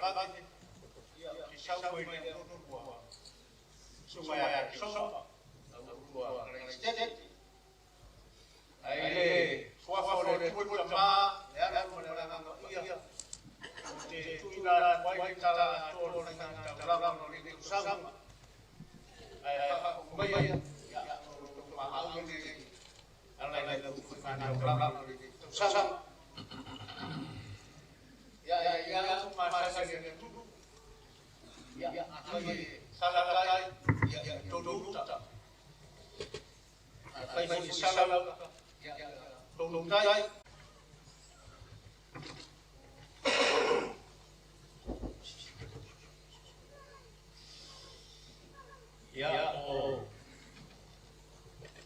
ba ki sau quên đi của xung quanh cái số của cái ai qua phô để chui qua ma để ăn một lần ăn nó ia thì chui ra quay ta là trôn thành chảo rau nó đi sang ai bây giờ mà áo đi ăn này là thành chảo rau nó đi sang ya semua saya ni ya salah lagi ya dulu tak phải salah ya dulu đây ya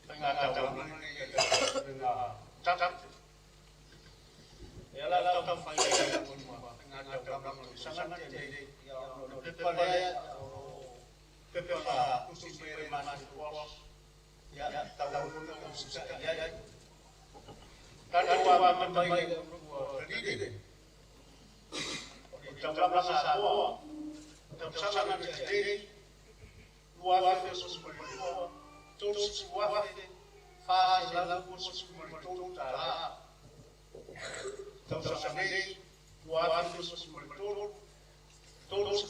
tengah tahun ini chắc ya là trong phải ngài trồng năm sang năm thì cái con đấy cái là cũng xin về mà qua ya tàu cũng sẽ ya cái qua mình bay đi trong năm là qua trong sang năm thì đi qua cái số của tôi qua pha là của số của tôi trả trong sang đi qua cái số của tôi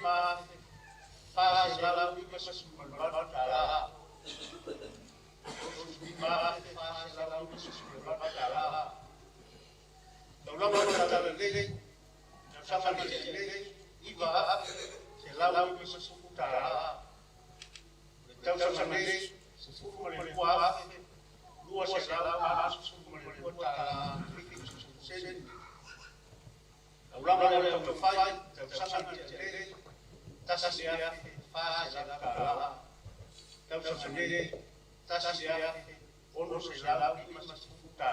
mà pha là cái số của trả mà pha là cái số của trả đầu năm là trả đi sang năm thì đi iba sẽ lao cái số của trả trong sang đi số của qua lúa sẽ lao số của trả đầu năm là trồng phai trồng sang năm thì đi ta sẽ pha sẽ là cả trong sang đi ta sẽ ôn sẽ lao cái số của trả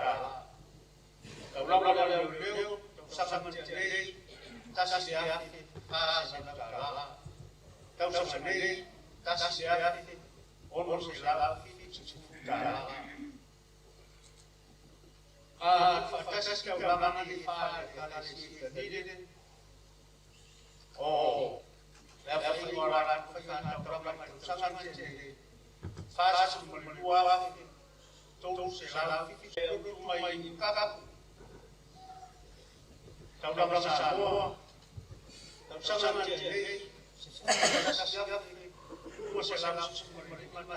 đầu năm là nếu trong sang năm thì đi ta sẽ pha sẽ là cả trong sang đi ta sẽ ôn sẽ lao cái số của trả Fasas kau lama di far di di. Oh, lepas itu orang fasan program sangat jadi. Fasas mendua tu selalu rumah ini kakak. Kau dah bersama semua. Sangat jadi. Fasas tu selalu menikmati.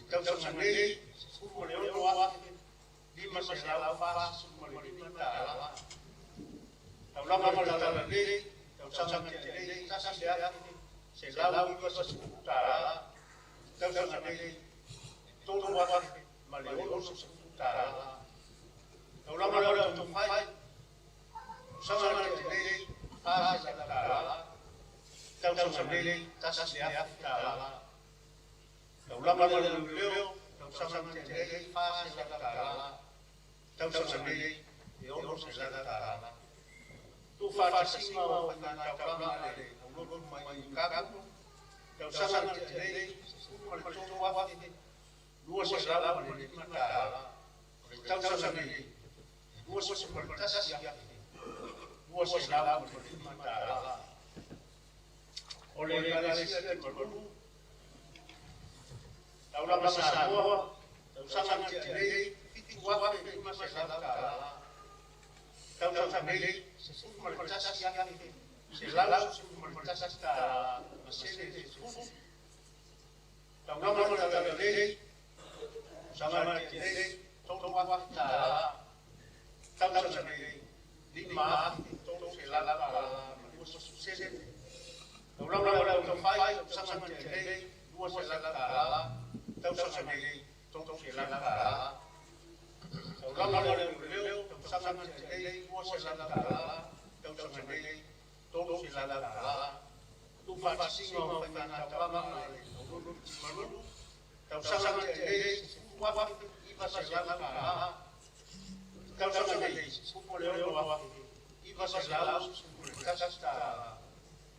Kau sendiri semua lewat. Di masalah fas semua diminta. Kalau kamu datang sendiri, kalau sangat jadi, saya selalu ikut seputar. Kalau sendiri, tolong buat melihat seputar. Kalau kamu datang tumpai, sangat jadi, fas seputar. Kalau sendiri, saya seputar. Kalau kamu datang beliau, sangat jadi, fas seputar. Trong sang đi thì ông sẽ ra cả tu phát sinh vào phần nào trong đó để ông luôn mình các trong sang đi mà trong quá thì luôn sẽ ra mình đi mà cả trong sang đi luôn sẽ mình ta sẽ luôn sẽ ra mình đi mà cả oleh karena itu perlu tahu nama semua trong sang đi qua cái masalah cả trong sang đi mình ta sẽ lalu mình ta sẽ cả trong đó nó là đi sang đi trong qua cả trong sang đi mà trong sẽ là trong đó là trong phải sang đi đua sẽ là cả trong sang đi trong sẽ là cả kalau ada beliau sama jadi mua xe là cả trong sang đi tolong xe là cả tu phát sinh vào phần nào trong đó này trong sang đi qua iba xe là cả trong sang đi cũng beliau qua iba xe là kita está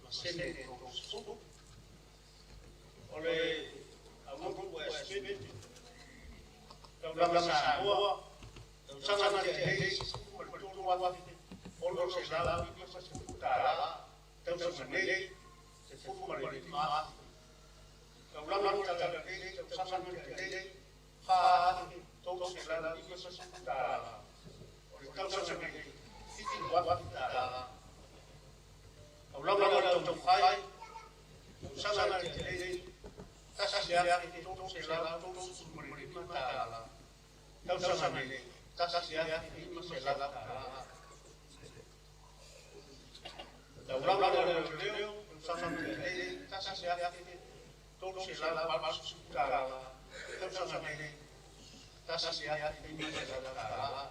sendo oleh algum grupo espírito trong đó sangat jadi perlu waktu orang selalu trong sân này sẽ phun mà để mà trong năm năm trong này trong sân này pha trong sẽ là đi mà sân ta trong sân này thì quá quá ta trong năm năm trong phái trong sân này ta sẽ là trong sẽ là trong mà để mà ta trong sân này ta sẽ là đi mà sẽ là đầu năm năm nếu trong sân này ta sẽ là trong sẽ là bán súc ta trong sân này ta sẽ là đi mà sẽ là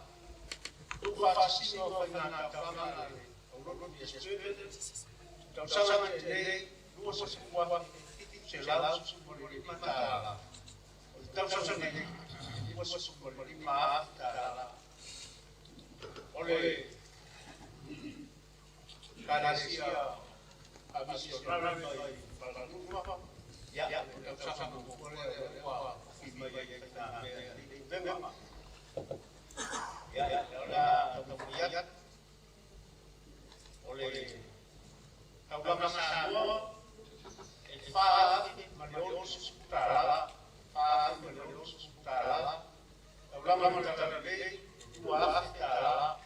lúc phát sinh phải là trong năm này ông nó biết chuyện trong sân này lúc phát sinh qua sẽ là súc mà đi mà ta trong sân này lúc phát sinh mà đi mà ta oleh Kanasia habis orang pada rumah ya sama boleh wah ini kita memang ya kemudian oleh kaum sama fa Maliorus Utara fa Maliorus Utara ulama mengatakan dua Utara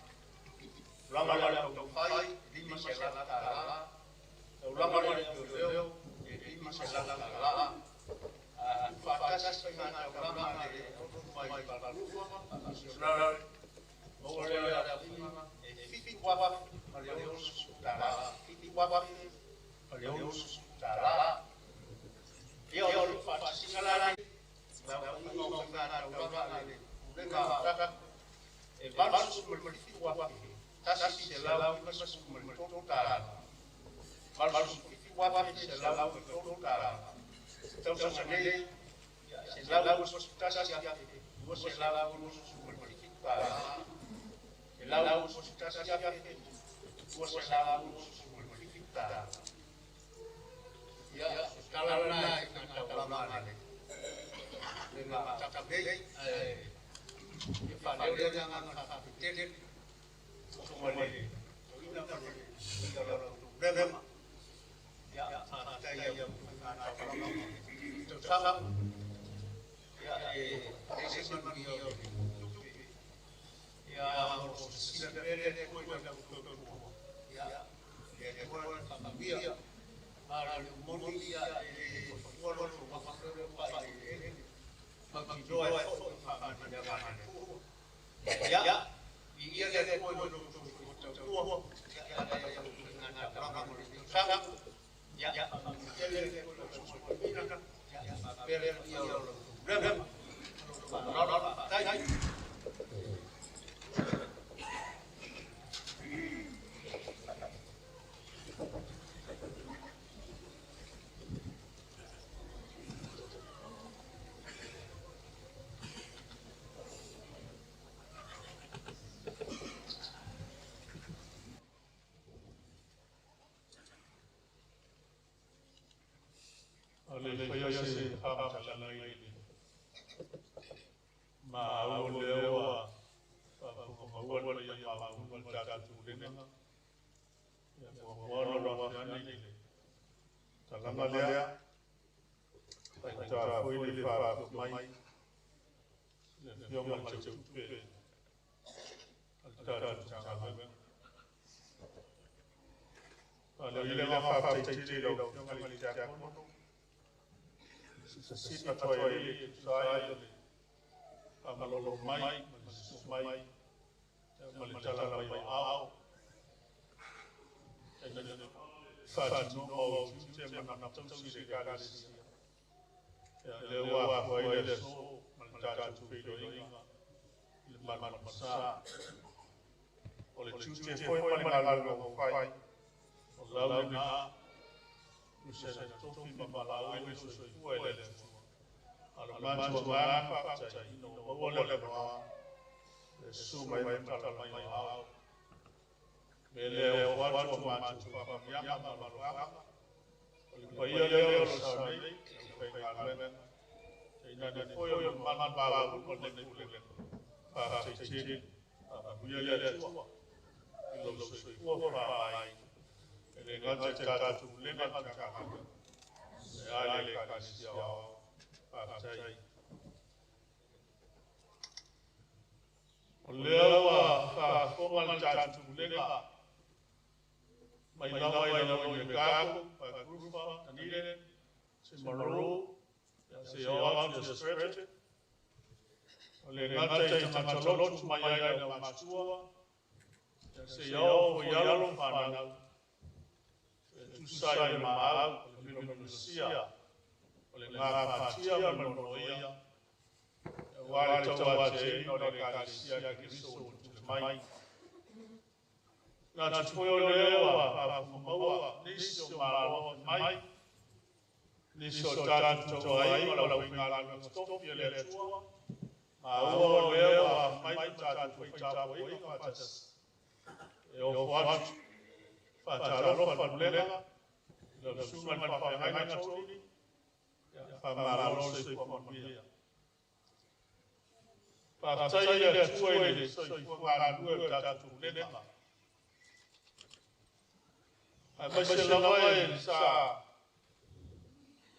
ulama yang fai di masalah Utara ulama yang di masalah Utara fakas dengan ulama di Rumah Baru nasional boleh ada fitwa Maliorus Utara fitwa Maliorus Utara dia orang fakas sekali lalu ngomongkan ulama ini dengan baru berfitwa tasasi selalu masuk mentotal baru fitwa selalu mentotal terus sendiri selalu tasasi selalu berfitwa selalu tasasi selalu berfitwa ya kalau naik kata ulama dengan cakap deh dia jangan pikir semua ini kita problem ya saya yang sama ya assessment beliau ya harus silakan ya dia buat dia malah mulia orang rumah bagi doa ya iya dia Saya faham jalan ini. Mau lewa, mau yang mau menjaga tulen. Ya, orang ini. Dalam dia, kita boleh lihat mai. Yang macam tu. Ada jangan. Kalau ia lepas ciri yang kali jaga. Sisa toy saya kalau mai jalan mai au fatu mau cuma nak curi dekat ya lewat boleh so menjaga video ini mana masa oleh cuci foi mengalau fai lalu na misalnya tofi membalau itu boleh Almanjo apa saja ini boleh bawa sumai mental mai au bele watu manjo apa yang malu apa Paya leo sani pengalmen ina de foyo man bawa ko ne kulen pa che buya ya ilo so ko fa ai ele ngate tatu lenga kaka ale kanisia patai lewa fa fongal tatu lenga mai lawa ina lo yakaku pa grufa tanile simaru se out the spirit ole ngate tangalotu mayai na mastua se yo yalo fana Tusai maau, Lucia, ole ngā pātia manoia, wale taua te no le kāsia ki riso te mai. Ngā tupoio lewa, pāpumaua, niso māloa mai, niso tātu toa ai, wala winga langa stopia le tua, māua lewa, mai tātu whaitapo i whatas. E o whatu, whatarofa nulenga, le sunga ma fa hanga toni fa maralo se ko mabia pa tai le tuele so ko ngara due ta tu lenga a mashe lawa sa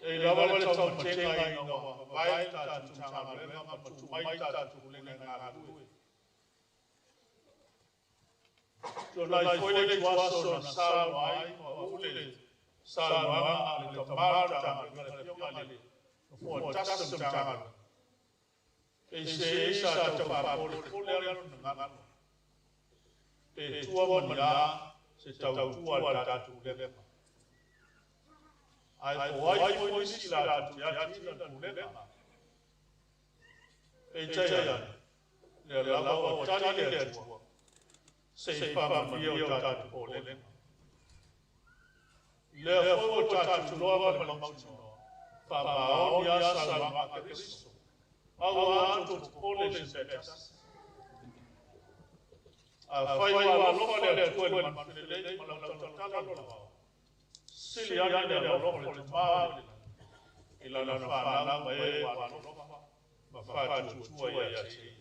e lawa le to tenga i no vai ta tu tanga lenga ma tu mai ta tu lenga ngara due to lai foi le tuaso na sa mai o ule Salwana le tamarta le fiomale fo tasum tanga e se sa ta pa por le ngana pe tua mona se ta tua ta tu le ai fo si la tu ya ti na tu le e jaya le la o ta le tu se pa ma bio ta tu le le fo tatu loa le mautino pa maoni a salama a Cristo awa anto pole se betas a fai wa loa le tuele manfele ma la tata loa sili ane le loa le maa ila na whananga ma e wa loa ma whatu tua ia te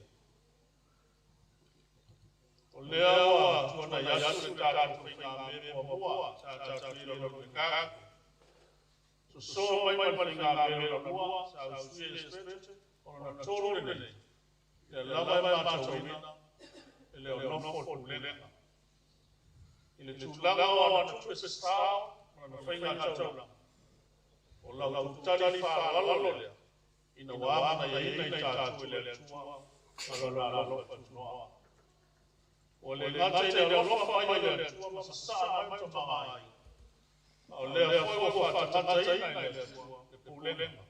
o lea wa tuana yasu le tatu whinga me mua ta tira lo ngaka so mai whinga me lo mua sa usui espiritu o na toro le le lava ma tawina le o nofo tu lenga ile tulaga wa na tu stao na whinga tawina o la utali fa lalo le ina wa na ina tatu le tua la lo fa o le ngate le lofa mai le tua masasa mai to mai o le foi wa fa ngate ina le tua le pulenga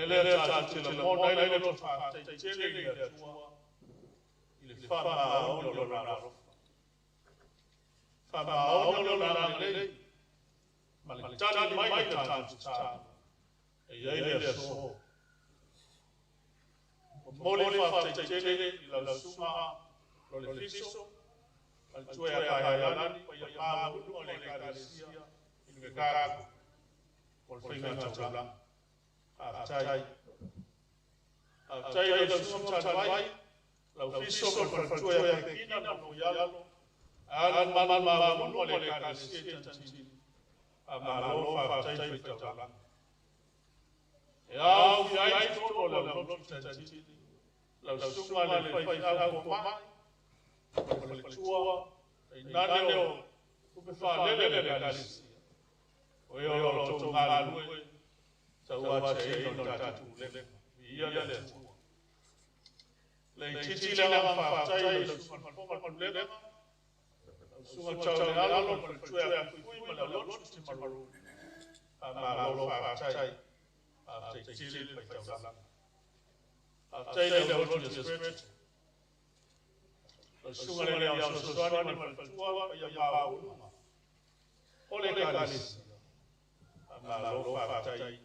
le tatu le mo dai le to fa te tele le tua ile fa ma o lo la fa ma o lo la le ma le tani mai tatu ta e ye le so mole fa te tele la suma lo le fiso al tue a kaialani pa ia ma ulu le kalesia in me karaku por finga tawla a tai la suma tai la fiso por tue a kina no yalo al ma ulu le kalesia tanti a ma lo fa tai tawla ya fi ai to lo tanti la sunga le fai ko mai le tua nane o ku fa le kalisi o yo lo to ngalu sa wa che no tatu le ia le tua le titi le ma fa tai le sunga po le sunga chau le alo le tua ku ma lo ti maru ma lo fa tai a te tili le tau After the Lord to the Spirit, the sugar le au so swani ma tua ya ba uma. Ole kalis. Ma lo fa tai.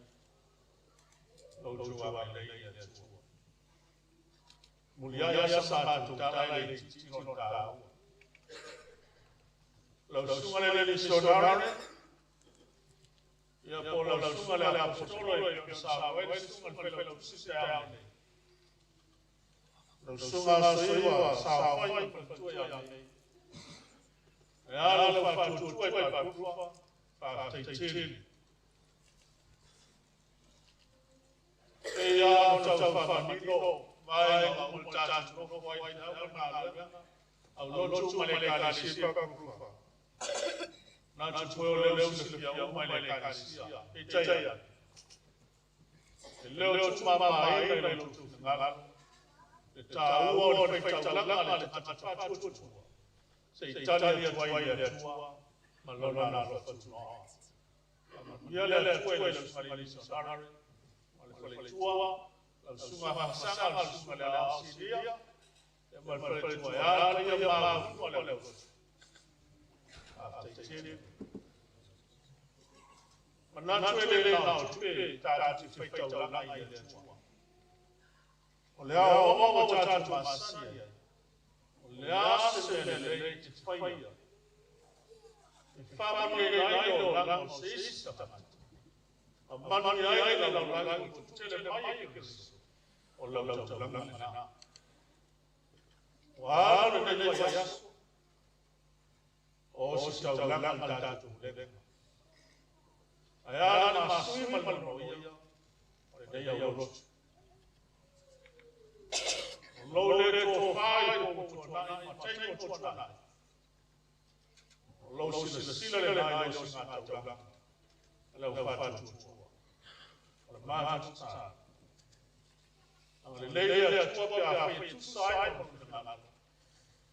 Lo tua ba le ya tua. Mulia ya sa tu ta le ti no ta. Lo sugar le so dare. Ya po lo sugar le apostolo e sa wa sugar pe lo sistema. Lo sunga soiwa sa fai tua ya nei. Ya lo fa tu tu fa ku fa te te e ya no tau fa ni no vai no mo ta tu no vai na na la au lo tu male ka si pa ku fa na tu le si ya o male ka si e chaya le tu ma e le tu nga ta o le fa ta la le ta fa tu sei tali tu ai le tu ma lo na lo tu no ya le tu le su male ni so na le tua la sunga ha sanga la sunga la asilia e mal fare tua ya la ya ma fu le te tele ma na tu le na tu e ta tu fai tau la ai le tua o le o mo ta tu masia o le ase le te fai e fa mi le no la no sista manu ai le la la tu tele mai ke o la na wa no ne ya o si tau la ta tu le aya na masui mal no ya o le ya lo lo le to fai ko to na ma tai ko to na lo si le na yo si na tau la fa tu ma tu sa le le tu pa fa tu sai ko na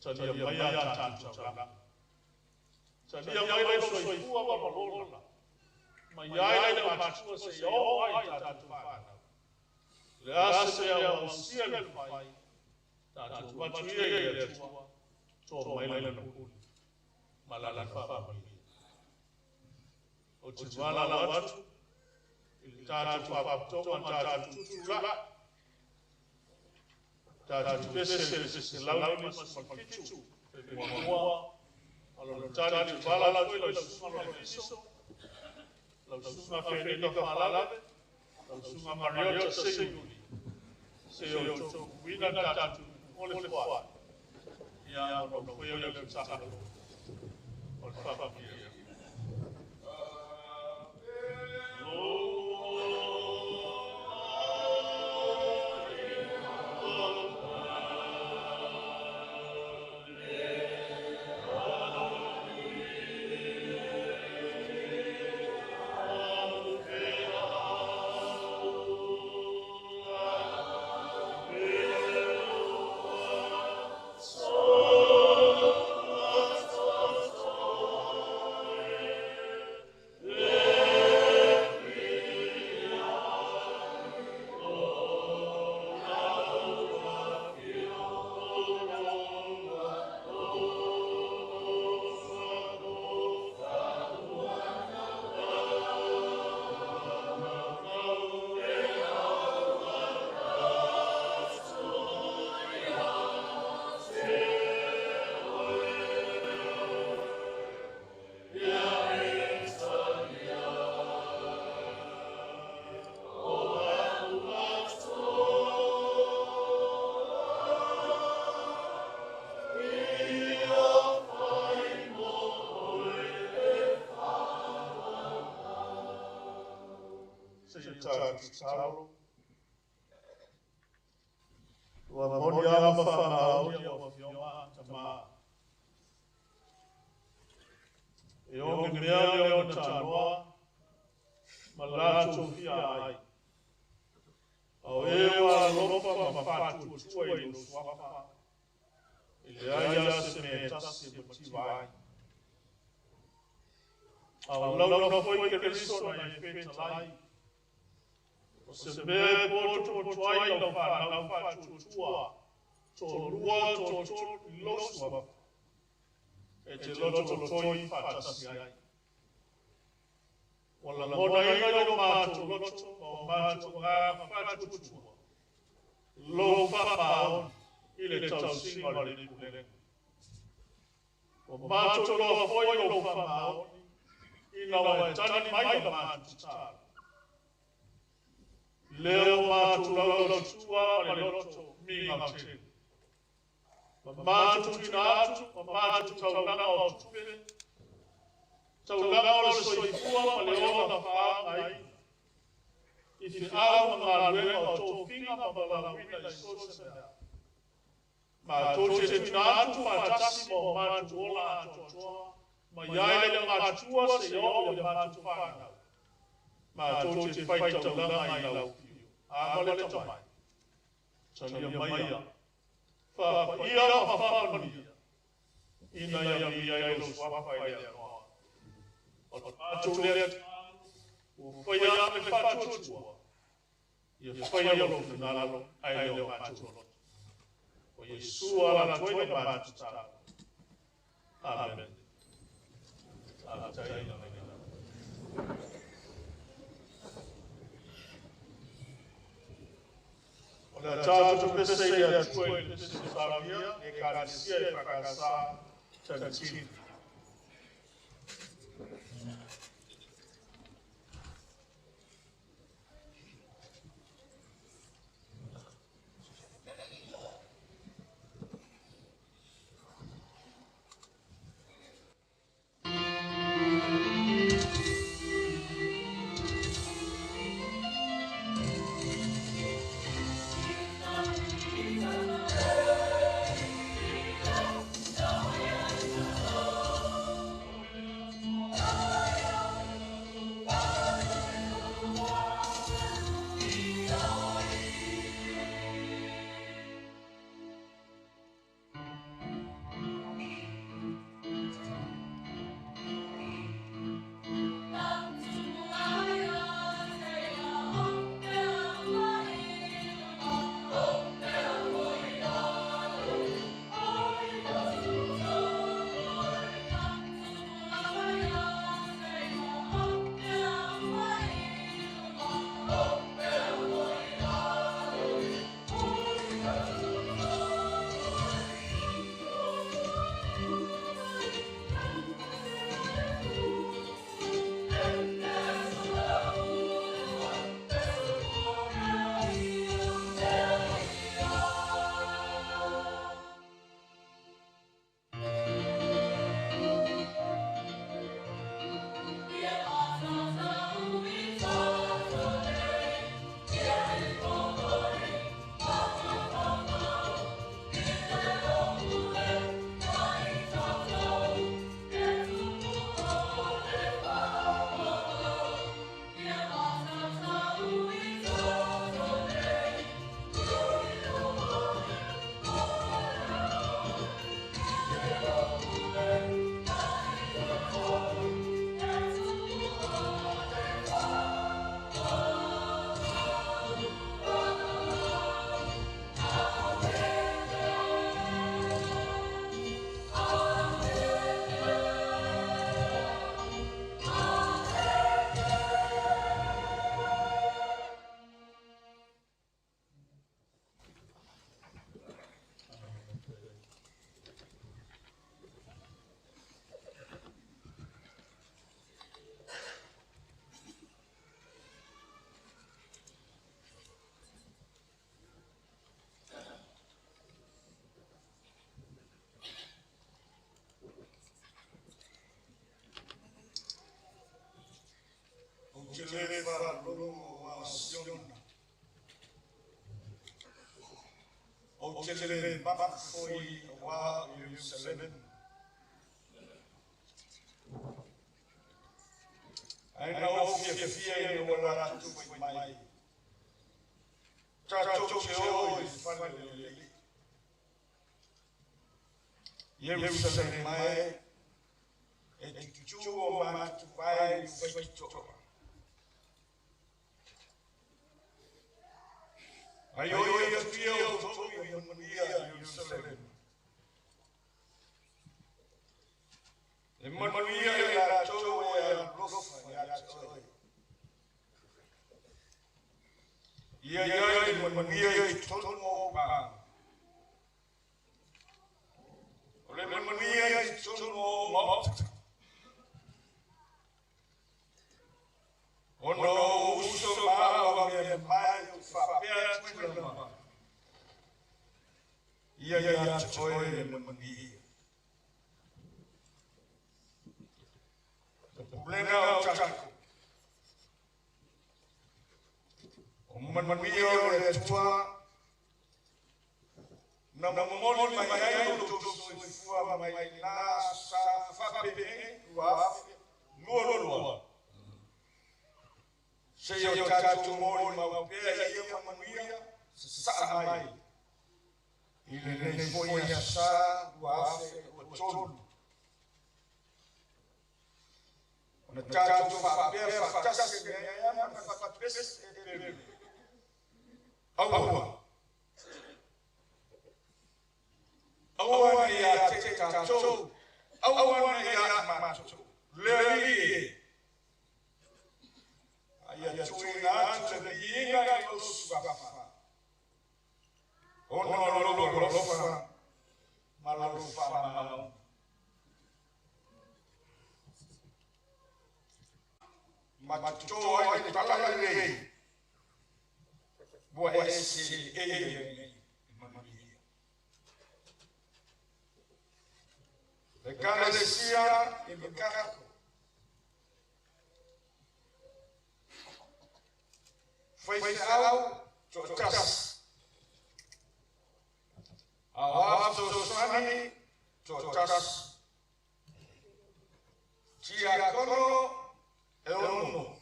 sa dia mai ya ta la sa dia mai lo so fu ba lo la ma ya le ma tu se yo ai ta tu fa le ase ya o si le fai ta tu ma tu ye le tu to mai le no ma la fa o tu va la tu il ta tu fa to ma ta tu la ta tu se la ni ma fa kitu mo allora ta tu va la tu lo su ma lo fisso lo su ma fe ni ka fa la lo su ma mario se yo to wina ta tu o le fa ya no ko yo le sa o fa Salo. Wa moni ama fa ma o fioma tama. Yo me mea na tanoa malato fia ai. Au ewa lopa ma fatu tuai no swafa. Ile aya se me tasi motivai. Au lau foi que riso na efeita lai. Se me poto tuai no fa tua. To lua to loswa. E te loto toi fatasi ai. Wala mona ina no mato loto o mato ngā fatu tua. Lo whapao ile tau singa le kulele. O mato lo foi lo whapao ina wa tani mai na mato tala. Leo mato lo tua le loto minga te. Mato tina atu, mato tau nana o tupe. Tau lao le soifua ma le ona whaangai. I te au ngā luenga o tō whinga ma balawina I sose mea. Ma tō te tuna atu whātasi mo mātu ola atoa. Ma iai le mātua se o le mātu whānau. Ma tō te whaitau langa I lau piu. A mole tamai. Talia maia. Whapa ia ma whapania. Ina ia mi ai lo swapa I lea noa. O mātu lea o whaia me whatuatua. Ia whaia lo whinalalo ai leo mātu lo. O Yesua ala toina mātu tāna. Amen. Amen. O na tātou pese I a tue I pese wharamia, e kāresia e whakasā tanatini. Jeleva lomo wa siona. O jeleve baba foi wa Jerusalem. Ai na ofia no wala tu foi mai. Chacho cheo is finally. Jerusalem mai e chuo ma tu pai foi choa. Ayo ya tio to yo mania Jerusalem. E mania ya to ya rofa ya to. Ya mania to mo pa. Ole mania to mo. Ono uso ma me mai fa pia ya choy mani Plena utako. Manmio le tua na momoli mai to fua mai na sa fa pe wa lo se yo tatu moli ma pe yo manmia sa mai ile ne foi sa wa o tolu na tatu fa pe fa tas ya na fa pes e Awa ni ya teta cho. Awa ni ya macho. Leli. Aya chuina cho de yinga ga losufa. Ono lo fa. Malo fa. Macho ai tala le. Boa esse de cada decía en mi carro foi ao chotas ao sosani chotas chiacono euno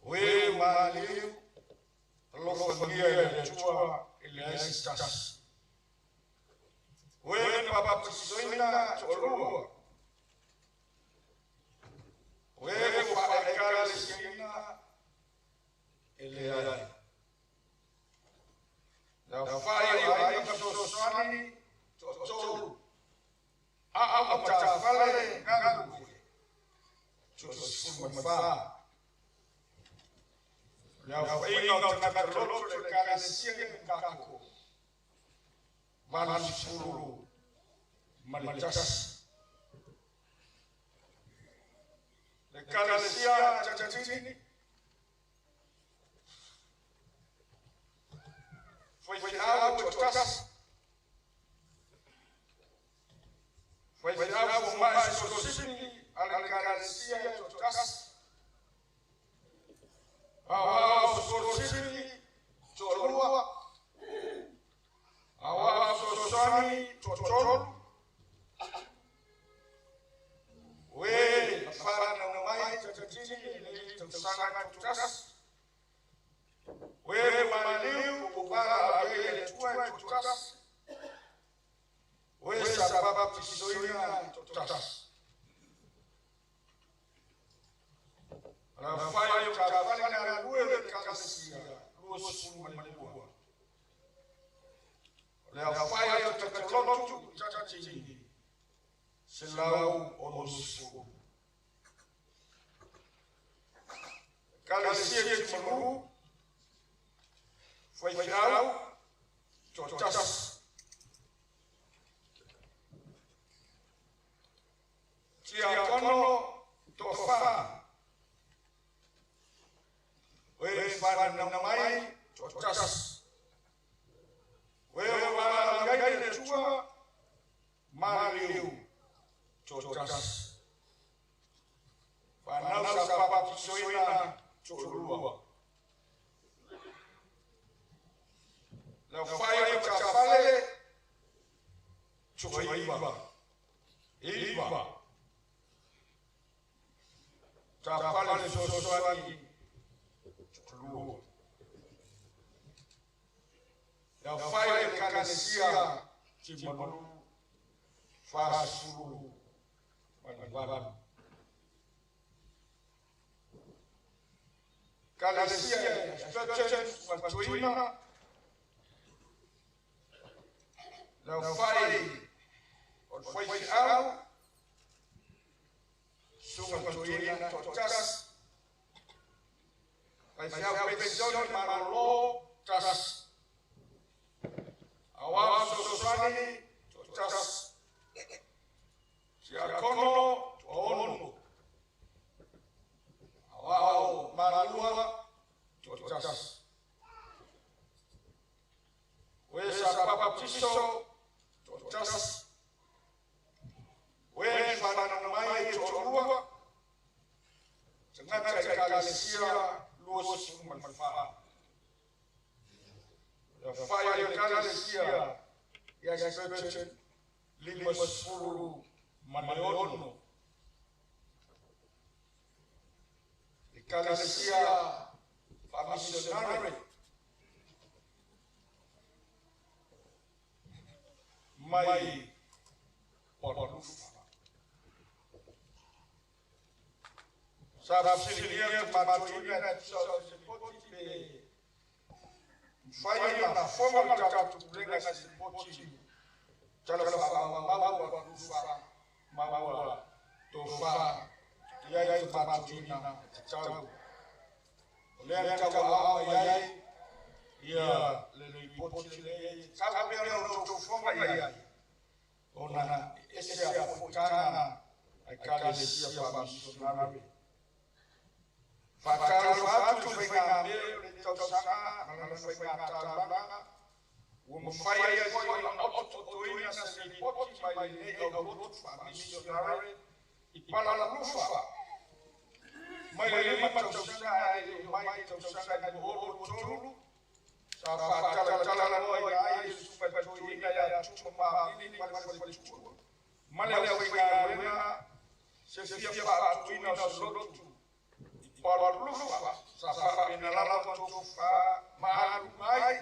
we maliu lo famia de tua eliastas we papa pisoina chorua we fa ekala sina eliai da fai ai pasosani chocho a ta fale ngaku chocho fa ya faino tunakarolo tukasia ngako manusuru malitas lekasia chachini foi ao chotas foi ao mais sosini alekasia chotas sosini chorua sosani chochol we fara na mai chachini ni tsana chotas we maliu kubara we tua chotas we sababa pisoina chotas Rafael Carvalho na rua de Calacia, Lúcio Manilua. Rafael Tacoloto, Tachini, Selau Onusu. Calacia de Manu, foi viral, Chotas. Tiacono, Tofa. We fara na mai chotas we wala ngai de tua mariu chotas fana sa papa pisoina chorua na fire chafale choiva iva chafale soswani ya fire kanasia chimanu fasuru wanababa kanasia stretches watuina na fire foi ao sunga watuina totas vai ser a petição marolo tas awam sosani tas siakono onu awam marua tas wesa papa piso tas we fana mai tangata ekalesia luos malfa. La fire ekalesia ya spiritual limas fulu manayono. Ekalesia missionary mai porlufa. Sarap silia matuina sipoti be fire na forma tatu kulenga sipoti chala mawa porlufa mawa tofa ya matuina chau lea tawa yai ya le poti le sabe no to forma yai ona esa fotana akale sia pa missionary fakalo fatu fenga me tosanga na fenga talanga wo fire foi na otoina se poti by le go fa missionary ipala la lufa mai le matosanga mai tosanga ni holo tolu sa fa tala no ai super toina ya chuma ni kwa chuma male fenga wena se fia pa toina solotu para lufa sa fa inala to fa malu mai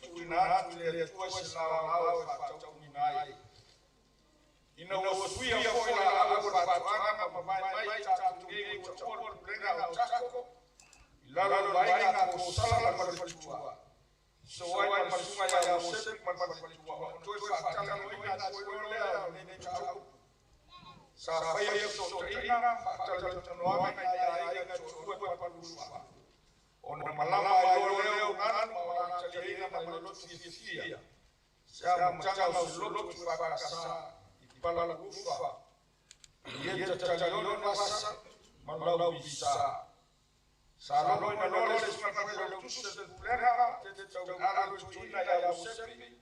tuina le tuas la la fa tuinai ina wasuia foi la agua patanga mai ta tungi ko chol brenga chako la la ina ko sala la faltua so wai masuma ya sepi faltua to fa tanga no ina ko le ne chako sa fa ya so ina fa no mai ya ina to pa lufa on malama yo leo nan ma chalina malolo fia sa mchanga uloto fa sa pala la lufa yeta chalona masa malau bisa salo ina lole sima pala tusu de pulera te tawala tuina ya usepi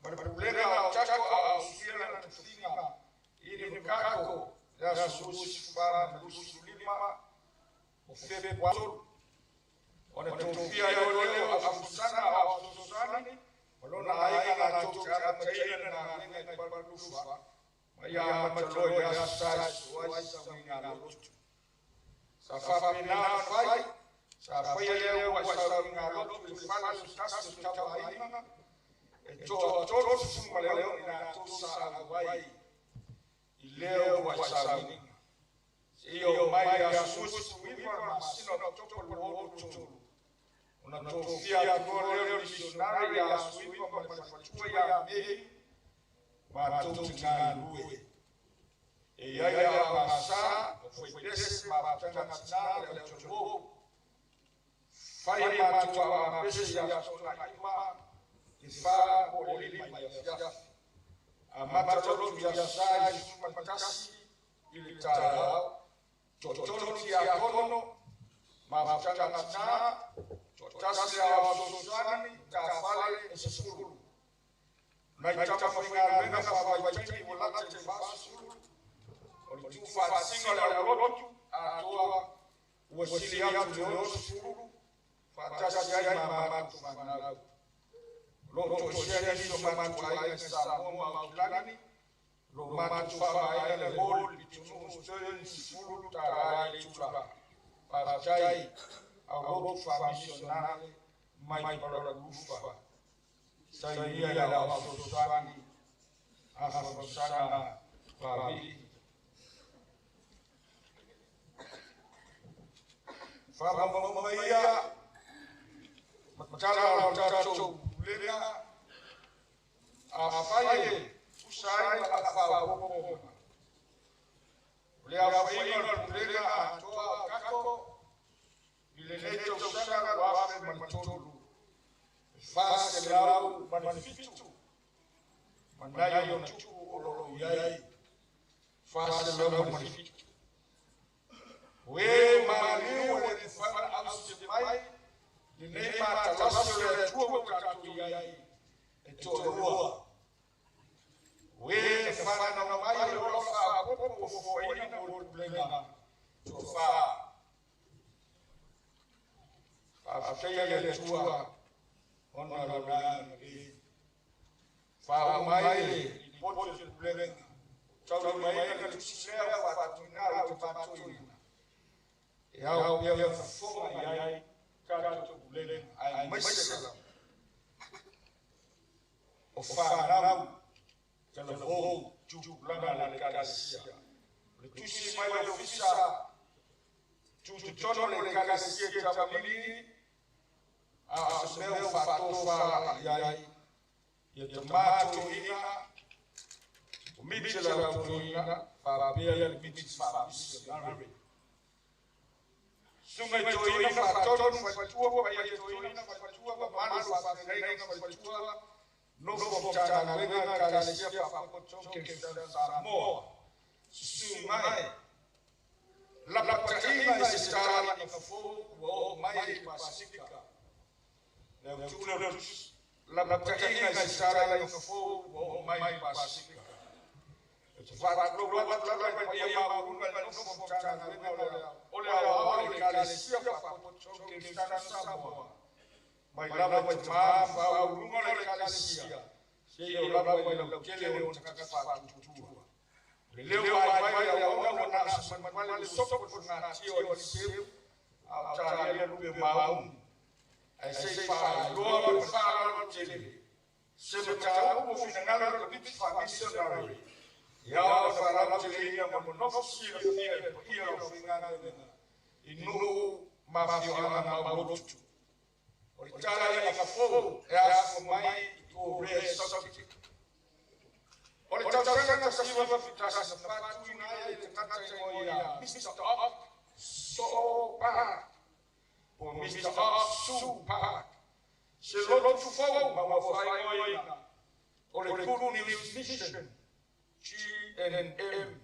para pulera chako a usiela na tufinga ili mkako ya susi fa muslima ofebe kwato ona tofia leo afusana afusana walona aina na toka taina na nene pala lufa ya matolo ya sai waisa minga lotu safa pina fai safa ile waisa minga lotu fala sustasu tawaina to suma leo ina tosa wai ileo waisa minga iyo mai ya susu wiva masino topo luo tu unatofia leo missionary ya suiva mafachua ya mei matutingalue yaya masa foi desse matanga na le tobo fai matua mapesi ya sona ima ifa bolili ya amatalo ya sai fantasy ilitara totolo ya kono matanga na totasi ya sosani tafale esukuru naitaka fenga venga fa waiteni volate fasu olitu fa singola lotu atoa wasiliano tuliosuru fatasi ya mama tufana loto sheri ndo matu aina samo maulani lo matu fa aina le hol bitunu stern suru tarai chula parachai au fa missionale mai para lufa sairia ya wasosani afosana babi fama mamaya matala mtacho lena afaye usai afa bobo le afaye lena atoa kako ile leto usana wafe mantolu fase lao manifitu manayo na chuo ololo yai fase lao manifitu we maliu le fana austifai ni nema talasio le chuo katu yai etolua we fana na mayo lofa popo foina no blenga tofa saya le tua ona rona e fa mai poto se plena tau mai ka tsia fa tuna o patuina ya fo ai ka to plena ai masala o fa na tela vo tu lana le kalasia le tusi mai le ofisa tu tono le kalasia tabili a smeu fatofa yai ya tomato ina o mitela toina para bia le mitis fa missionary sunga toina fatono fatua pa ya toina fatua pa mano fa reina fatua no fomtana wenga kalasia pa pochoke Samoa sumai la plataina istara ni fo wo mai pasifika la plataina istara ni fo wo mai pasifika fara lo la pa ya ma unga no fomtana wenga ole kalasia pa pochoke Samoa mai lava mai ma fa urunga le kalasia sei lava mai la kele on takaka tutua leo vai ya ona na samana le sopo na tio le seu a taria no be mau ai sei fa lo fa lo tele se me ta o finangala ko bit fa missionary ya fa la tele ya mo no si le ni ia o finangala inu ma fi ona ma botu o taria ka fo ya fo mai o re sopo Ora tausenga ta siwa fitasa fatu ina ile tata moya Mr. Up so pa o Mr. Up su pa se lo tu fo ma fai moya ora good news mission GNM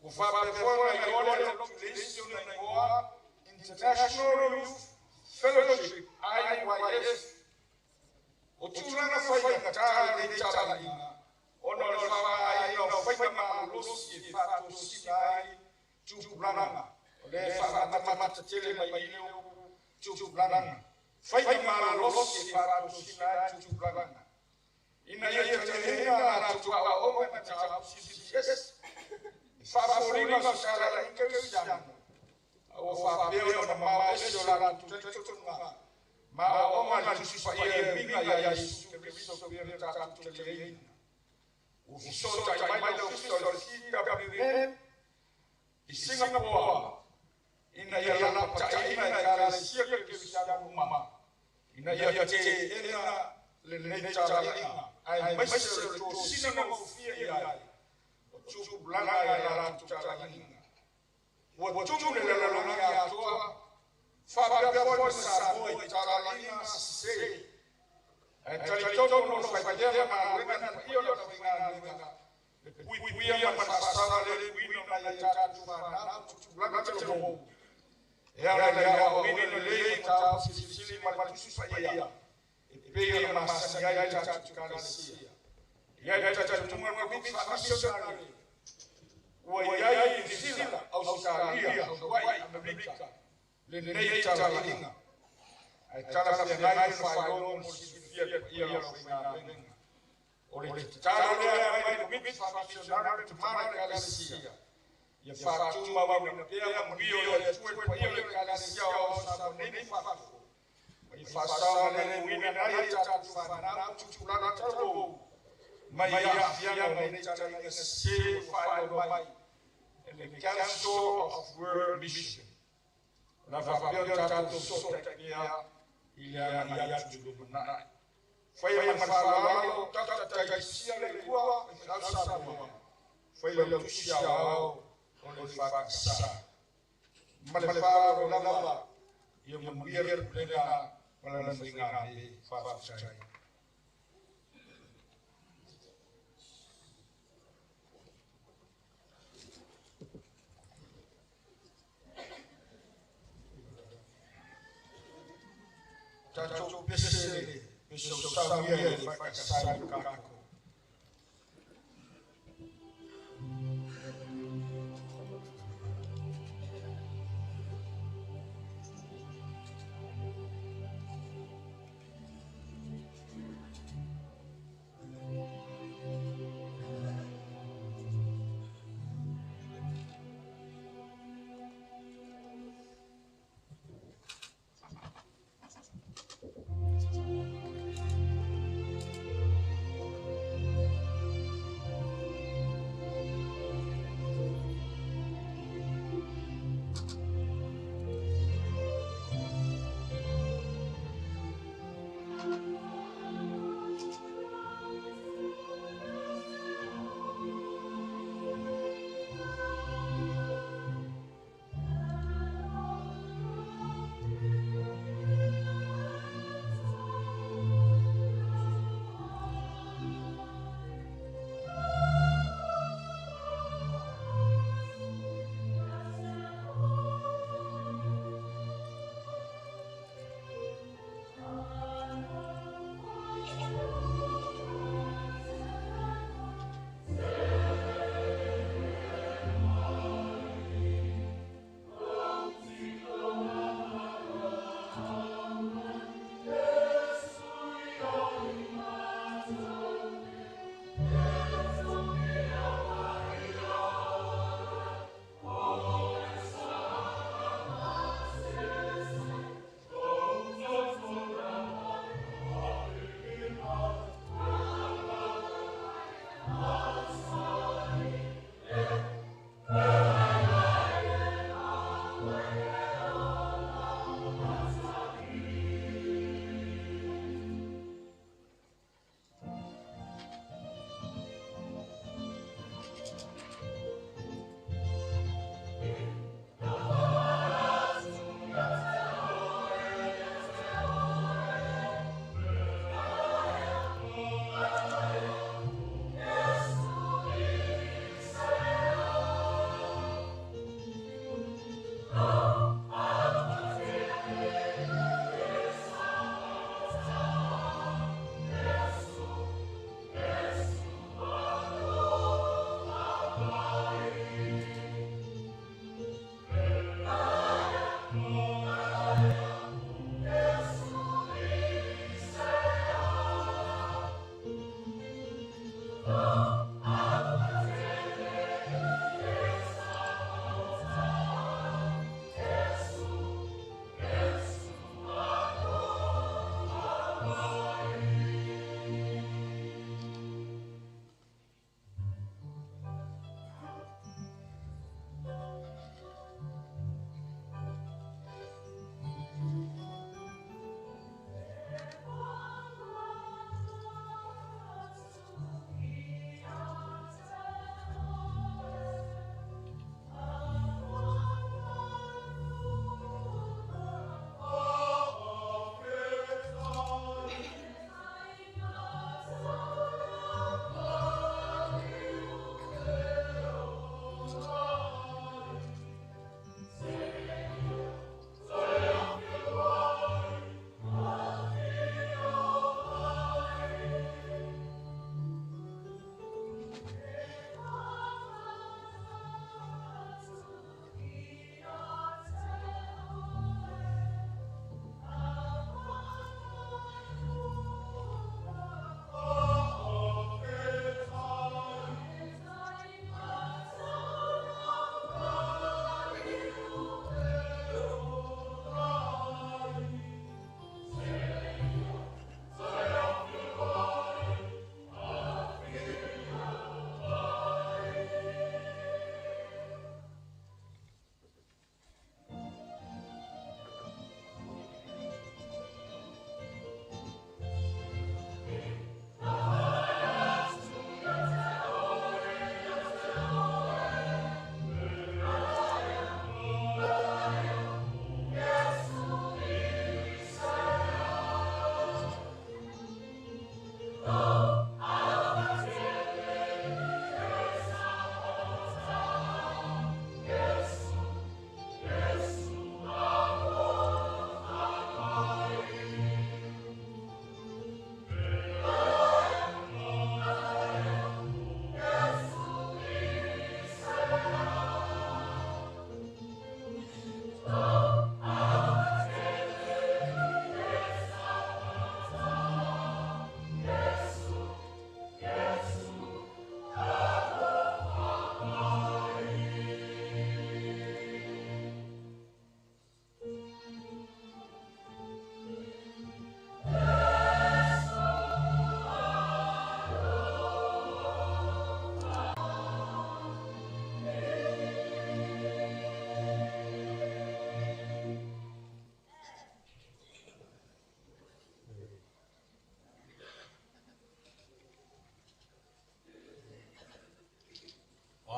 o fa pe fora ya ora listen na goa International Youth Fellowship IYS o tulana fai kata le chala ina ono fa ino fa ma lusi fa to sinai tu blana le fa mata tele mai ino tu blana fa ma lusi fa to sinai tu blana ina ye tele na tu wa o ma ta yes fa forina sala ke siamo o fa beo na ma eso la tu ma o ma tu fa ye binga ya Yesu ke viso ke ta tu tele o sota mai lo sota WM i Singapore ina ya la ta ina kala sia ke bisa mama ina ya te ina le ne ta ina ai mai se to sina mo fia ya o tu blana ya la ta ina o tu le la ya to fa pa po sa mo ta ina se Talitoto no fajia ma wenga hiyo no wenga kuia manifestara le wino na ya tatu na tulanga telo ya o mini le ta sisi matusu fajia epeya masanya ya tatu kalasia ya tatu tumwa bibi missionary wa ya Zila Australia Hawaii Amerika le nei talinga ai tala pe ngai fa no ia lo fina ole talo le mai mi fa missionary to mara kalasia ia fa tu ma wa na pe ma bio ya tu pa ia kalasia o sa ni fa ai fa sa le wina na ia ta tu fa na tu la na talo mai ya mai tala na se fa no mai the Council of World Mission na fa ta tu so ta ia ya tu na foi uma falalo tata sia le tua alça boa foi o tuxiao onde faça mas falo lava e uma mulher plena para não enganar e faça tato pesele Pessoal sabia que vai sair do carro.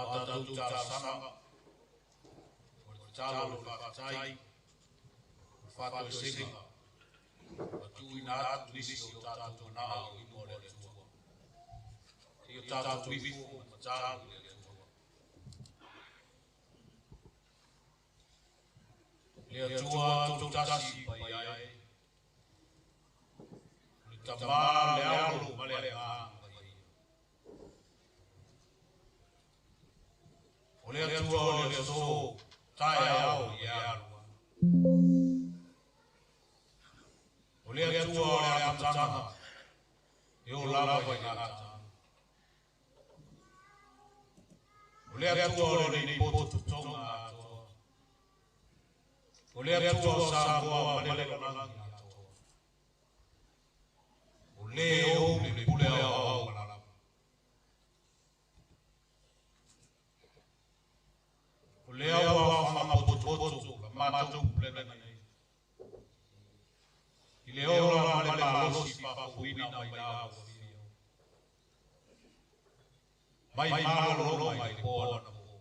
Ata tu cara sama. Cara lo fatai. Fato singa. Tu ina tu disi o tata tu na o i mole le tua. Ti o tata tu i fu ma cara le tua. Le tua tu tasi pai ai. Le tama le alo ma le a. O le tua le so tai au ia. O le atua le amatanga, e o lava i ngata. O le atua le nei potu tonga atoa. O le atua o Samoa ma le lanangi atoa. O le o le pule au malala. O le au whanga potu la matou plena nei. I le ora ma le malosi papuina mai la mai malo lo mai po na po.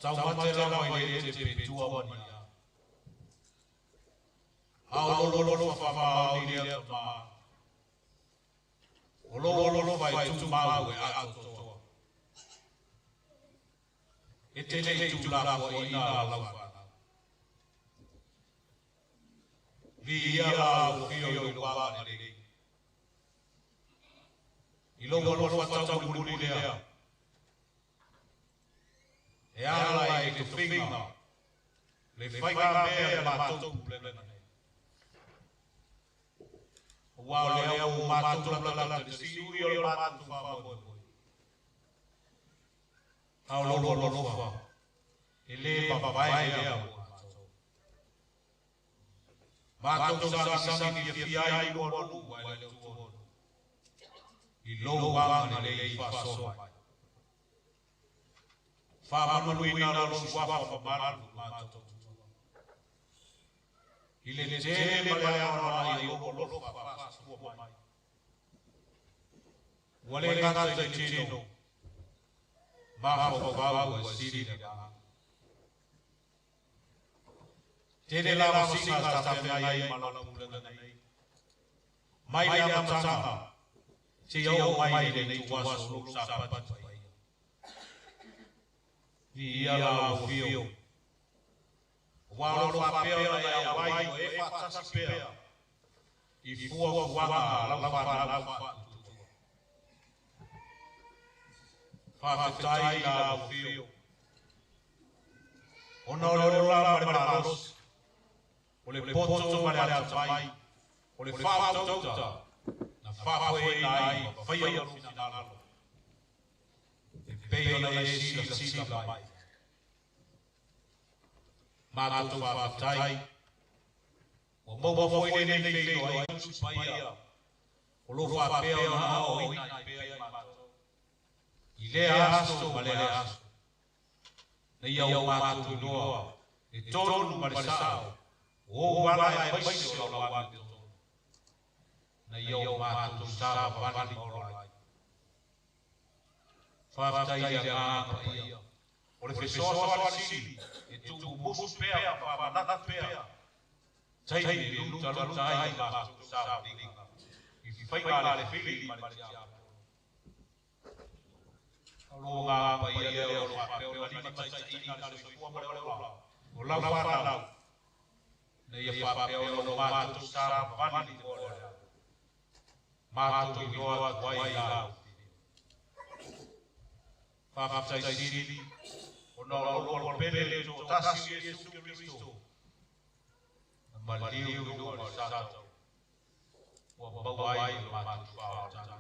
Tau mate la mai le te petua mania. Au lo fa ma ni le ma. O lo vai tu mau e a to. E te le tu la po ina la fa. Via la o fio i lo va ne. I lo fa muli lea. E ala e te finga. Le fai ka me la matou plena ne. Wa le o matou la te si u i lo matou fa mo. Au lo fa. E le pa vai lea. Matou sangi fiai mo lu wa le tu. I lo wa le i fa so. Fa ma lu ina lo swa fa ma matou. I le te ma le ana i lo fa so mai. Wa le ka te tino. Ma fa wa siri le. Tele la singa sta ai malala pula nei. Mai le amatanga. Te o mai le nei tua so sa pat. Via la o fio. Wa lo fa pe na wai e fa sa pe. I fu wa la fa. Fa tai la o fio. Ono lo la malos. O le poto ma le atamai, o le whautauta, na whawhoi nai, whaia o finalalo. E peo na e sila mai. Mātou whawhatai, o maua whoi nei peo ai usu paia, o lo whapeo na o ina i pea i mātou. I le aso ma le aso. Na ia o mātou noa, e tonu ma le sao. O wala e paisi o la wante tonu. Na iau mātou sāra wani o lai. Whaftai ia ngāna ia. O le whesoa wani sili, e tuku musu pēa, whamanata pēa. Taini le luta ai mātou sāra ringa. I whainga le whili ma le tiapo. Alo ngāpa ia o le whapeo na lima taina le soifua ma le ola. O la whanau. Na ia whapeo no mātou sāra wani o lea. Mātou i noa wai lau. Whawhaftai siri, o na lolo pele o tasi Jesu Christo. Na maliu i noa le sātou. Wa bawai o mātou whaotana.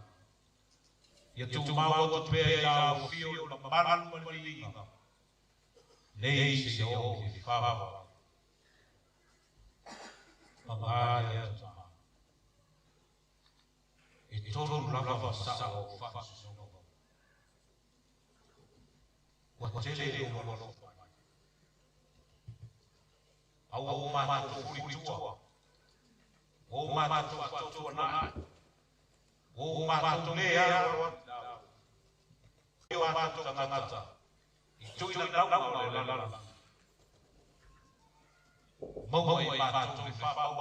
Ia tu maua tu pēa i lau fio na manu malinga. Nei se o i whawa. Mamāria tama. E tolu lava sa o whakasonova. Wa tele o walofa. Au o mātou furitua. O mātou whatua nai. O mātou lea roa. o mātou tangata. I tui na nau o le lala. Mau e mātou le whapau.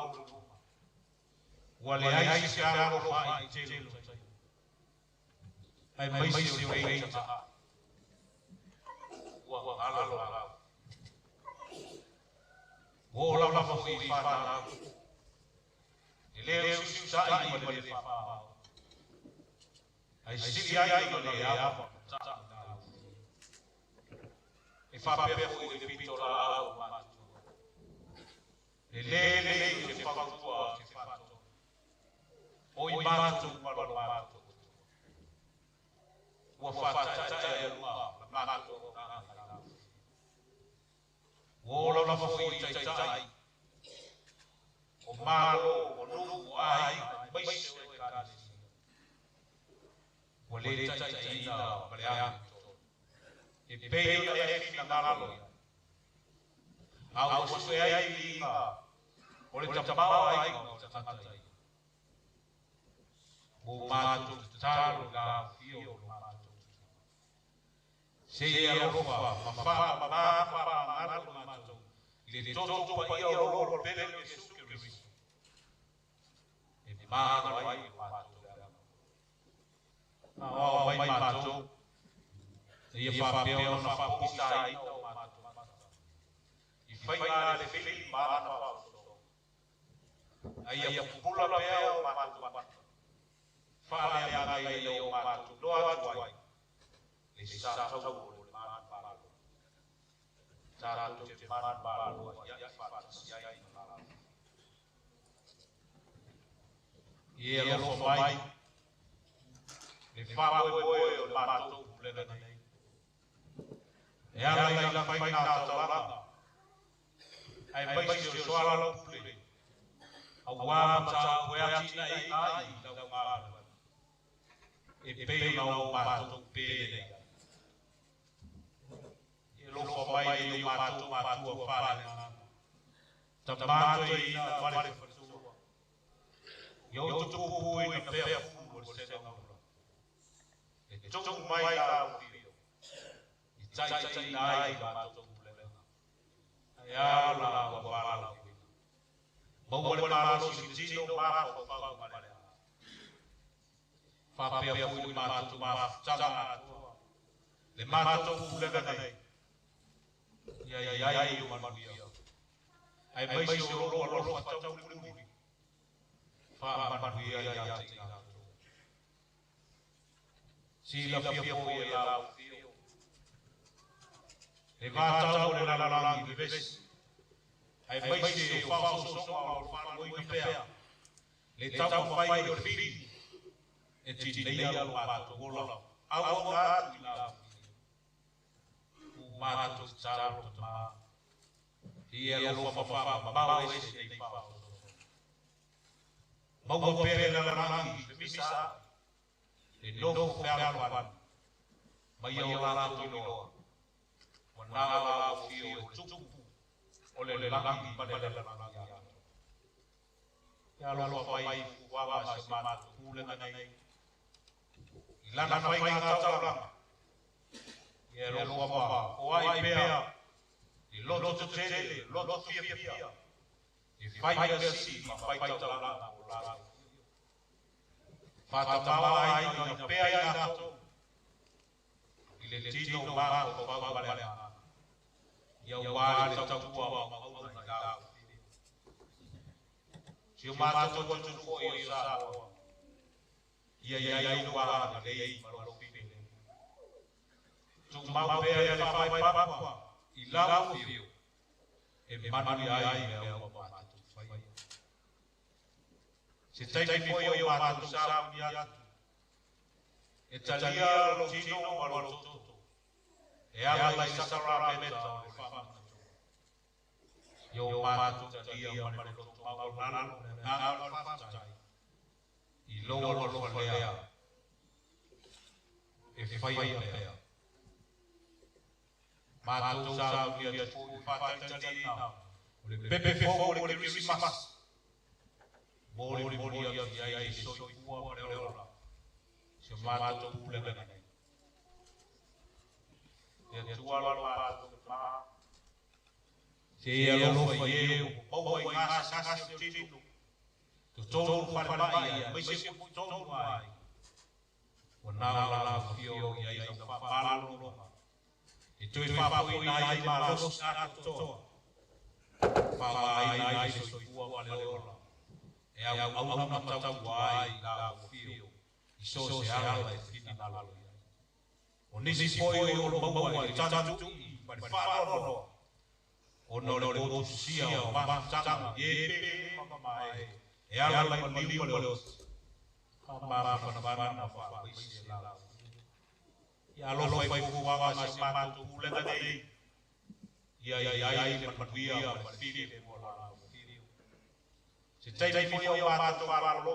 Ua le ai se aro wha i telu. Ai maisi o rei tata. Ua alalo alau. O la fa fo i whanau. E leo si sai ma le whapau. Ai sili ai o le apa. E whapea fo i le pito la au mātou. E le i te whakautua te whato. O i mātou malo mātou. Ua whatatai e lua la mātou o nāna. O la fo i taitai. O malo o nuku ai maise o e kātisi. O le taitai na pale amito. E peo na e fina nalalo ia. Au o se ai inga. O le tapao ai o tatatai. O mātou talo la fio o mātou. Se e alofa, mawha, ngaro mātou. Le toto pa ia o loro pele e suke riso. E māngaro ai o mātou. O mai mātou. E ia whapeo na whapisa ai o mātou. I whainga le whili māna whapso. Ai ia pupula pea o mātou. Whale angai e o mātou. Loa tuai. Le sātau o le māna pālo. Tātou te māna pālo. Ia whatasi ai mālo. I e alofa mai. Le whamoe moe o le mātou pulega nei. E ara i la whainga tauranga. Ai maisi o soala pule. Au wāmata koe atina e ai lau mālo. E peo na o mātou pēne. E lofa mai e o mātou mātua whāle. Ta mātou i na wale whatua. I o tupu i na pēa fū o sena ura. E tupu mai la o whio. I tai na ai mātou pulega. E alo la o wala o whio. Mauale mālo si tino māwha whau mare. Whapea fui le mātou māwhtanga atua. Le mātou pulega nei. Iai o manuia. Ai maisi o roa roa whatau muri. Whamanuia i ate i atua. Sila fia fui e lau fio. Le mātou le lalangi le vesi. Ai maisi o whauso songa o whanau i pēa. Le tau whai o le whiri. E ti nei alo mātou gola. Au ngā atu i lau. U mātou tāro ta mā. I e alo whawhawa mau e se nei whao. Maua pere na rangi, le misa. Le nofo whea wan. Mai au rātou i loa. Wa nā lau fio e tupu. O le langi pa le rangi ato. E alo whawai fuwawa se mātou kūlenga nei. Lana whainga tauranga. I e roa wā. O ai pēa. I loto te tele, loto fia. I whainga si, ma whainga tauranga o lāra. Whātamawa ai na pēa i nato. I le tino māko whau marea. I au wāre tautua o mauna i lau. Si o mātou watu fo i o sāua. Ia no wala lei malo pipele. Tu mau pea le whawai papua. I lau fio. E manui ai me au mātou whai. Se teimi foi o mātou sāu ni atu. E talia lo tino malo toto. E ala i sakara meta o le whamata. Yo mātou talia malo toto mau nano. Nano whamatai. I loa loa lea. E whai a pēa. Mātou sāu ni atu i whātaitani nā. O le pepe fōko o le Christmas. Mori a ai soi kua o le ora. Se mātou pulega nei. tua lo pa to ma se alo fa ye o o nga sa sa tinu to to fa ba ya mai se pu to mai o na la fio ya ya fa pa lo e tu fa pa i na ma lo sa to fa ai ai so i ua le ora e au na tau ai la fio i so se ala e fina na la o nisi foi o lo mau ai tatu pa fa ro o no le o sia o ba tanga e pe mai e ala le li o le pa fa na fa i se la ya lo fai ku wa ma se ma tu le da dei ya le pa pa fili mo la se tai foi o ba to fa lo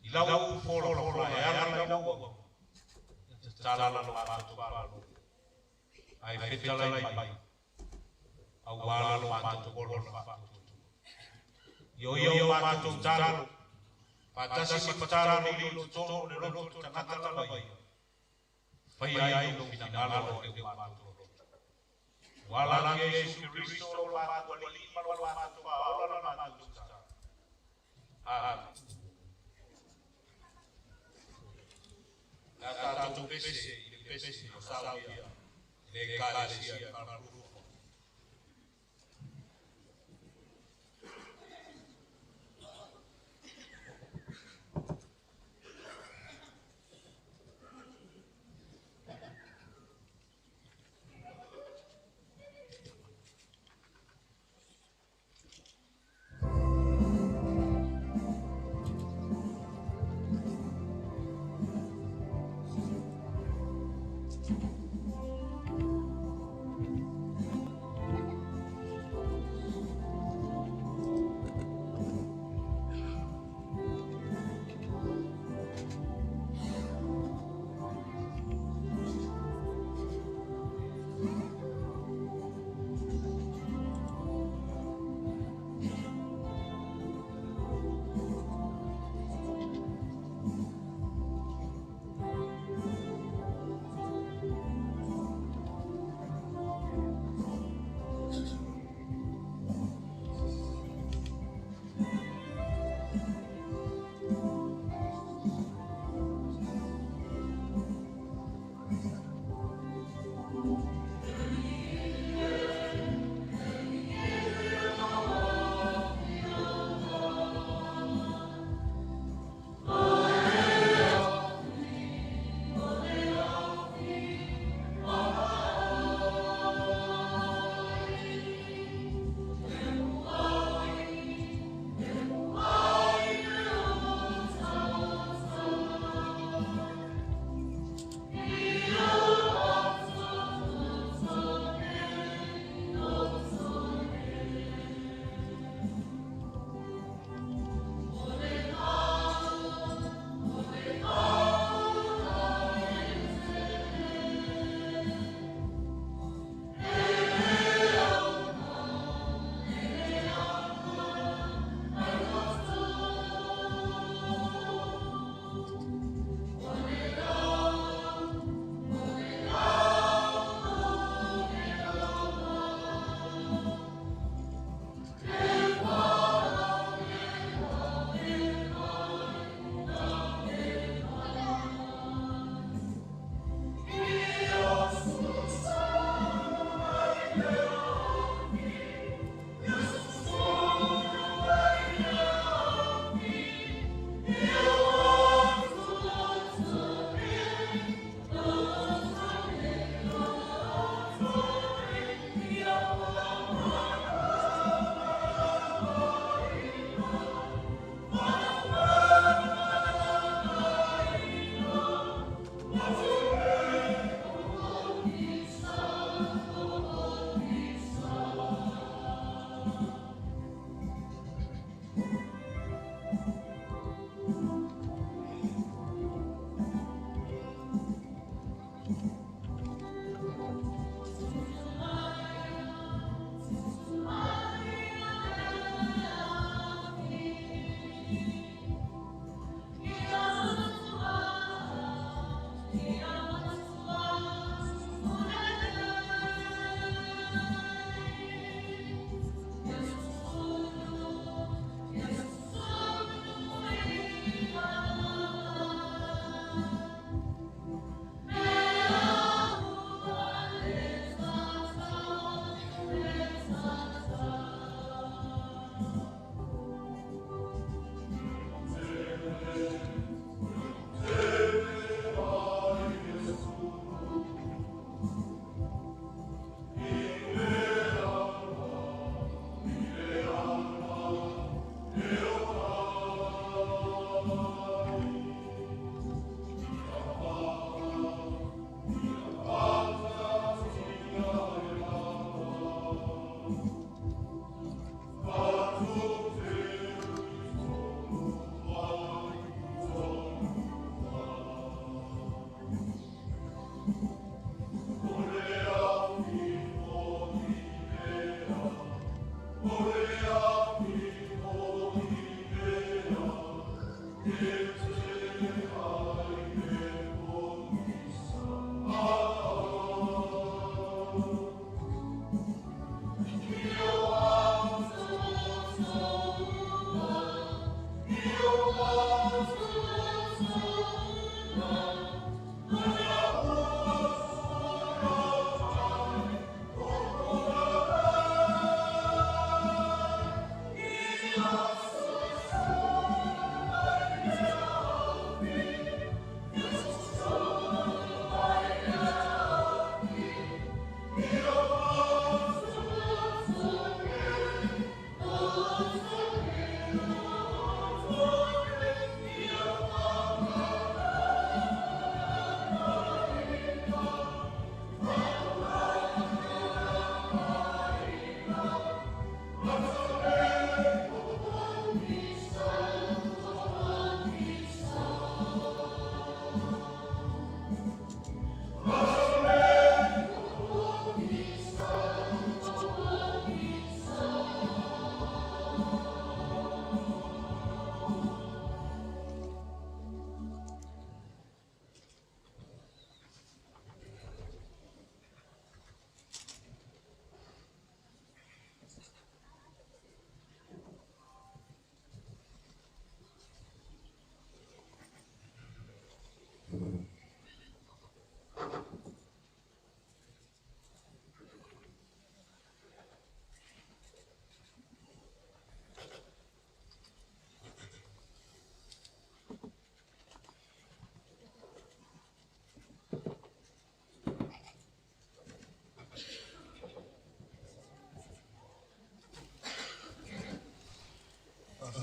i la u fo lo e ala le o tala lo pa to fa lo ai fetala mai au wala lo pa to ko lo fa yo pa to talo pa ta si pa talo ni lo to lo to ta ta la bai fai ai lo final lo de pa to wala la Yesu Cristo lo pa to li ma lo pa to pa lo na to ta tu pese o salvia le calesia para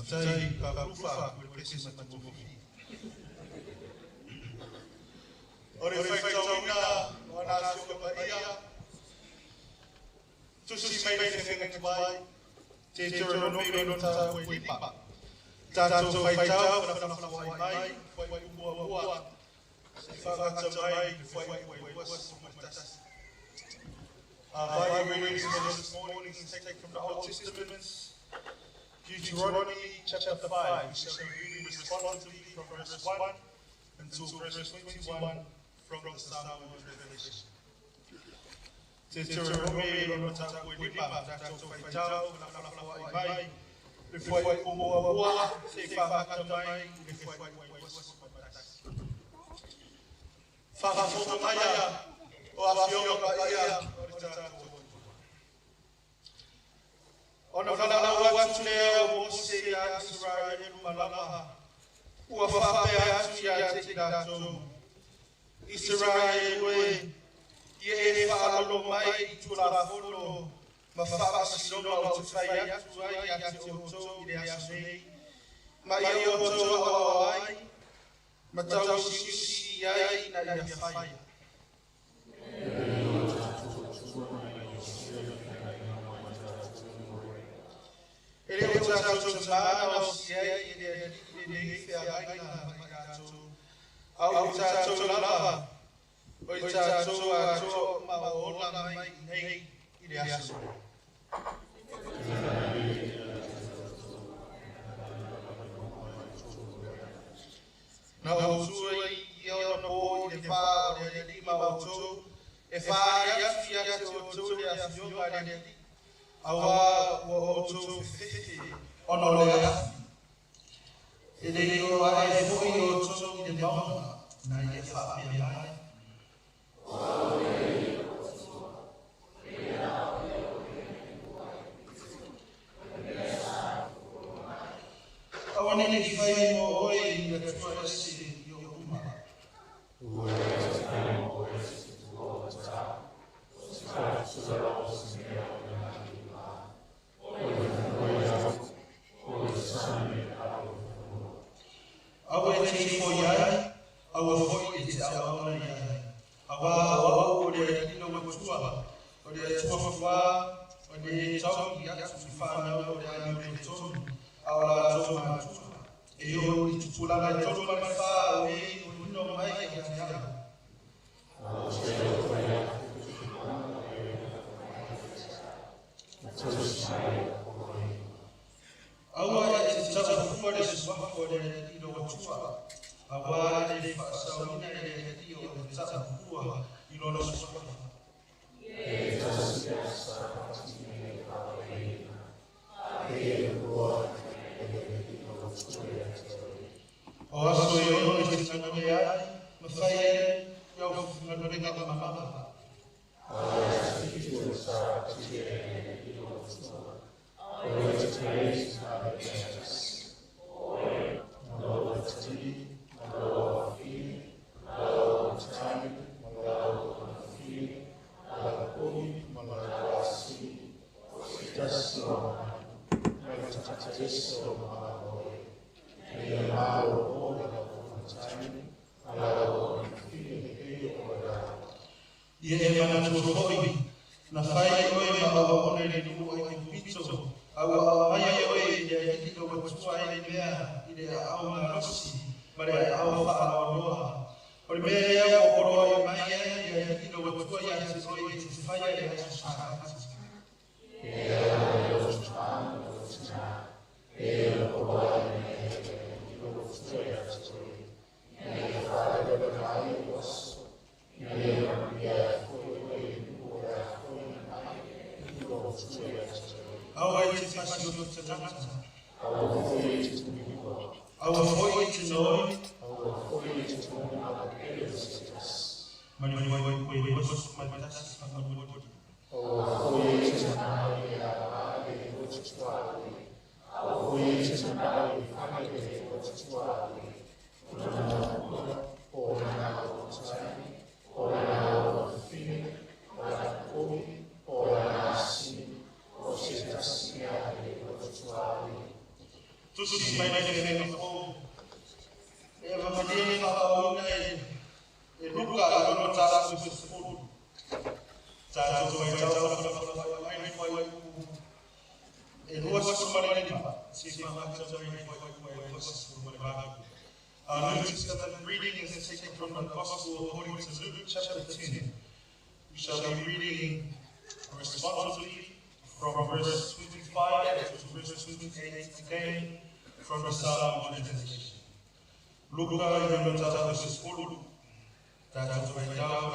Sai karufa kuelekeza matumizi. Ore faitawina wana sio tusi mai fenga mai te toro no me no ta kuipa. Tato faitau na fa mai foi bua. Faka tamai foi was fantastic. Bible readings for this morning is taken from the Old Testament, Deuteronomy chapter 5. We shall be reading responsibly from verse 1 until verse 21 from the Psalm translation. Deuteronomy no taku lipa tato faitau na fa mai foi bua se faka tamai foi was fantastic. Faka fomaya o afio paia ona fala watu leo Mose ya Israeli malama uafape atu ya tekidato Israeli we ye fala lo mai tula fono mafapa silo au tfaya tu ya teoto ile asune mai oto awai matau sisi yai na ya faya. Ele é o trato humano ao cielo, ele é ferragina, ao trato lava, o trato a maola mai nei, ele é assim. Não sui eu não ele fala ele lima o e fala ya fia o ya fio ele awa wo oto onolea ele yo ai foi oto de bom na ia fa mai awane ni fai mo oi na tua esse yo uma awe te foiai, awe foi te awa iai. Awa o le tino matua, o le tuafua, o le tau i atu i whanau o le anu le tonu, awa la tonu matua. E o i tupulanga le tonu mai wha o e o ino mai i ati awa. Awa e te tau fua le suafo le ino matua. Awa le whaasau ina le io le tau fua ino no suafo. O aso i ono i te tanga me ai, ma whai e, iau funga no renga ka mamama. Ia e mana tua hoi, na whai oe ma awa one le nuku ai te pito, awa mai oe ia hiti ka watua ai le mea, i le au na rosi, ma le au wha noa. O le mea ia o oro i mai ia hiti ka watua ia te oe i te whai ai atu sākatu. Awa i te whasi o te tangata. Awa foi i te noi. Mani koe wasu mai matasi whakamuri. Tu Lucy may naging ako. Eva Maria Papauna Luca ano sa school. Sa may tao may ruas sumalin pa. Si mga kasama may ruas sumalin pa. The reading is taken from the Gospel according to Luke chapter 10. We shall be reading responsibly from verse 25 to verse 28 again from the Psalm translation. Luca yung nagtatapos sa school. Dahil may daw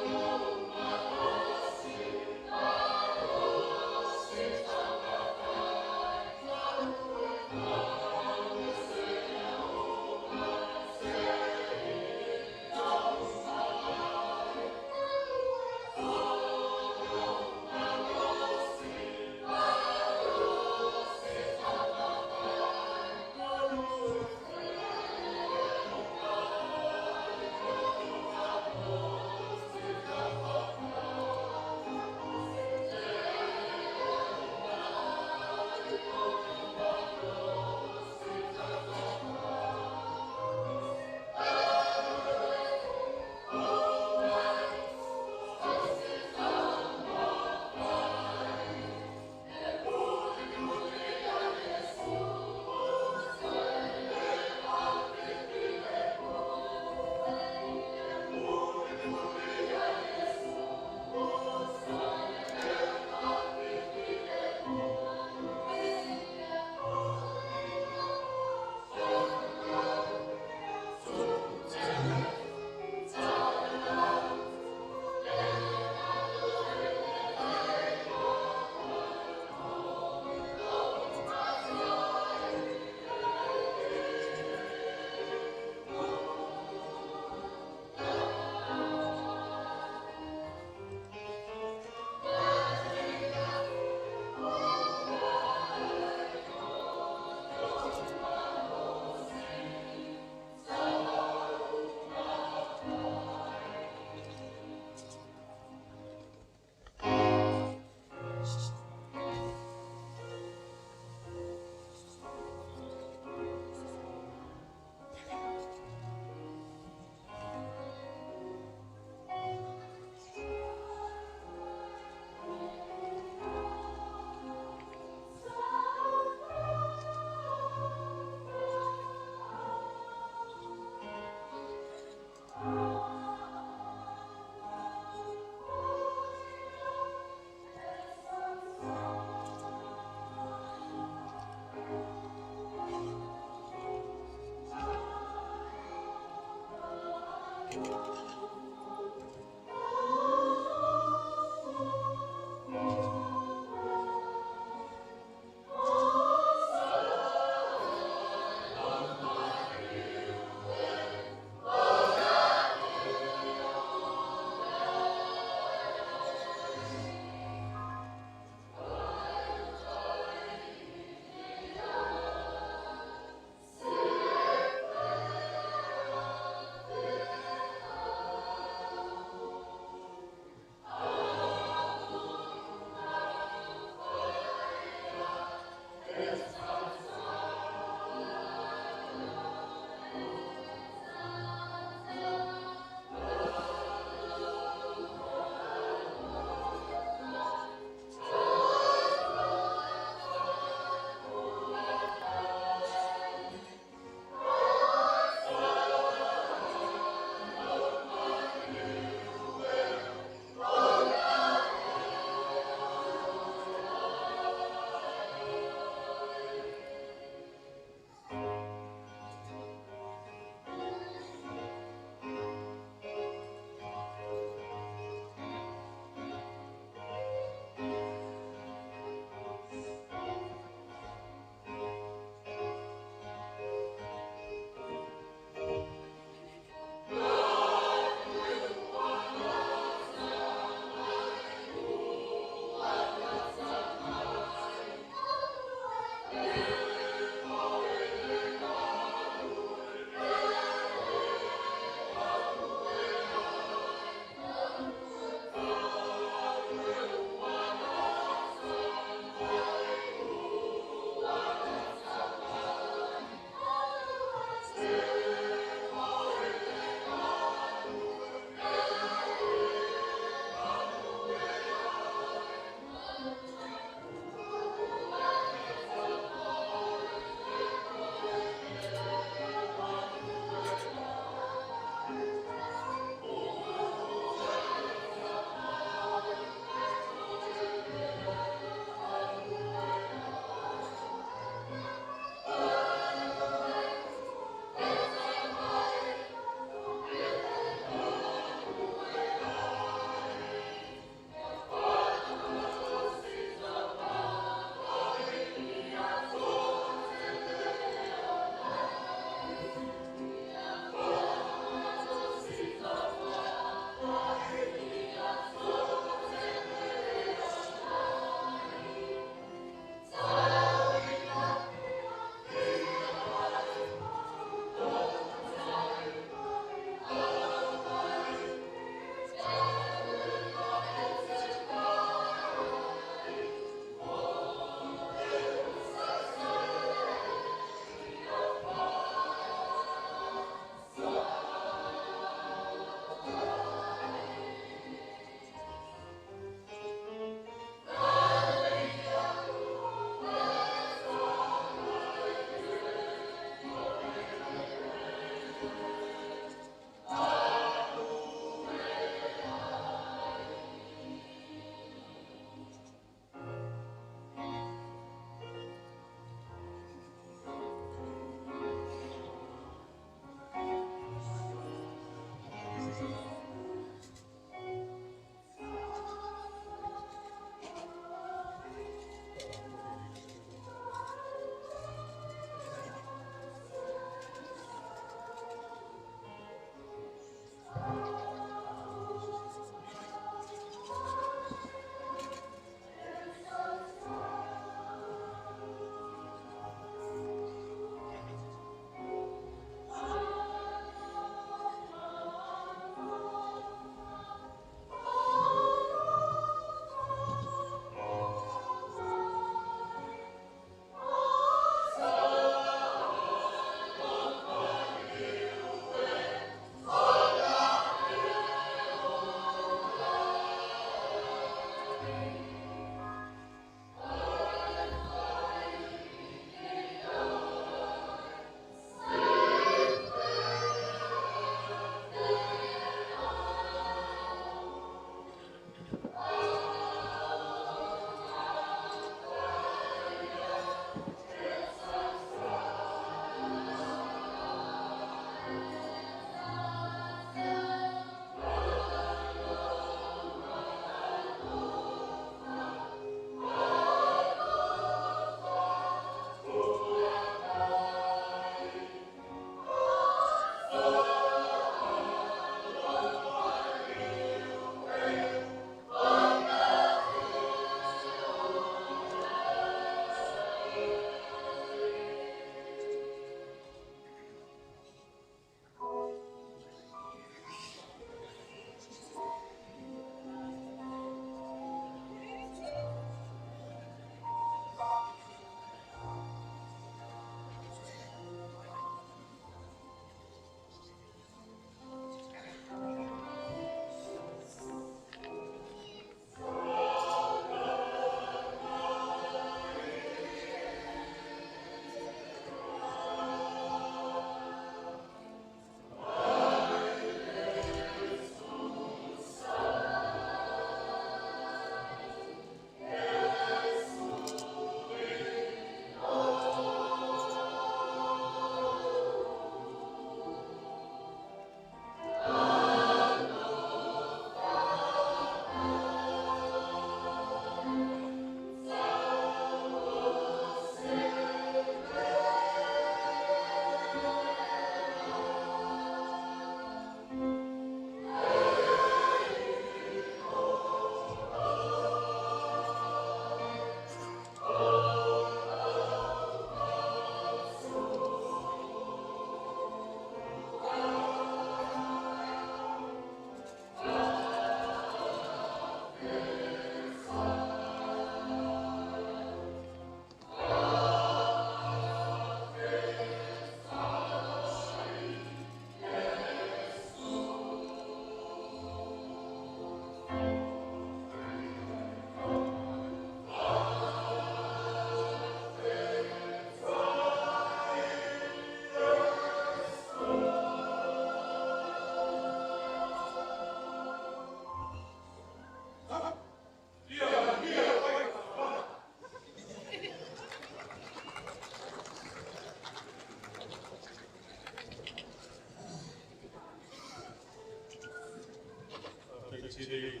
today.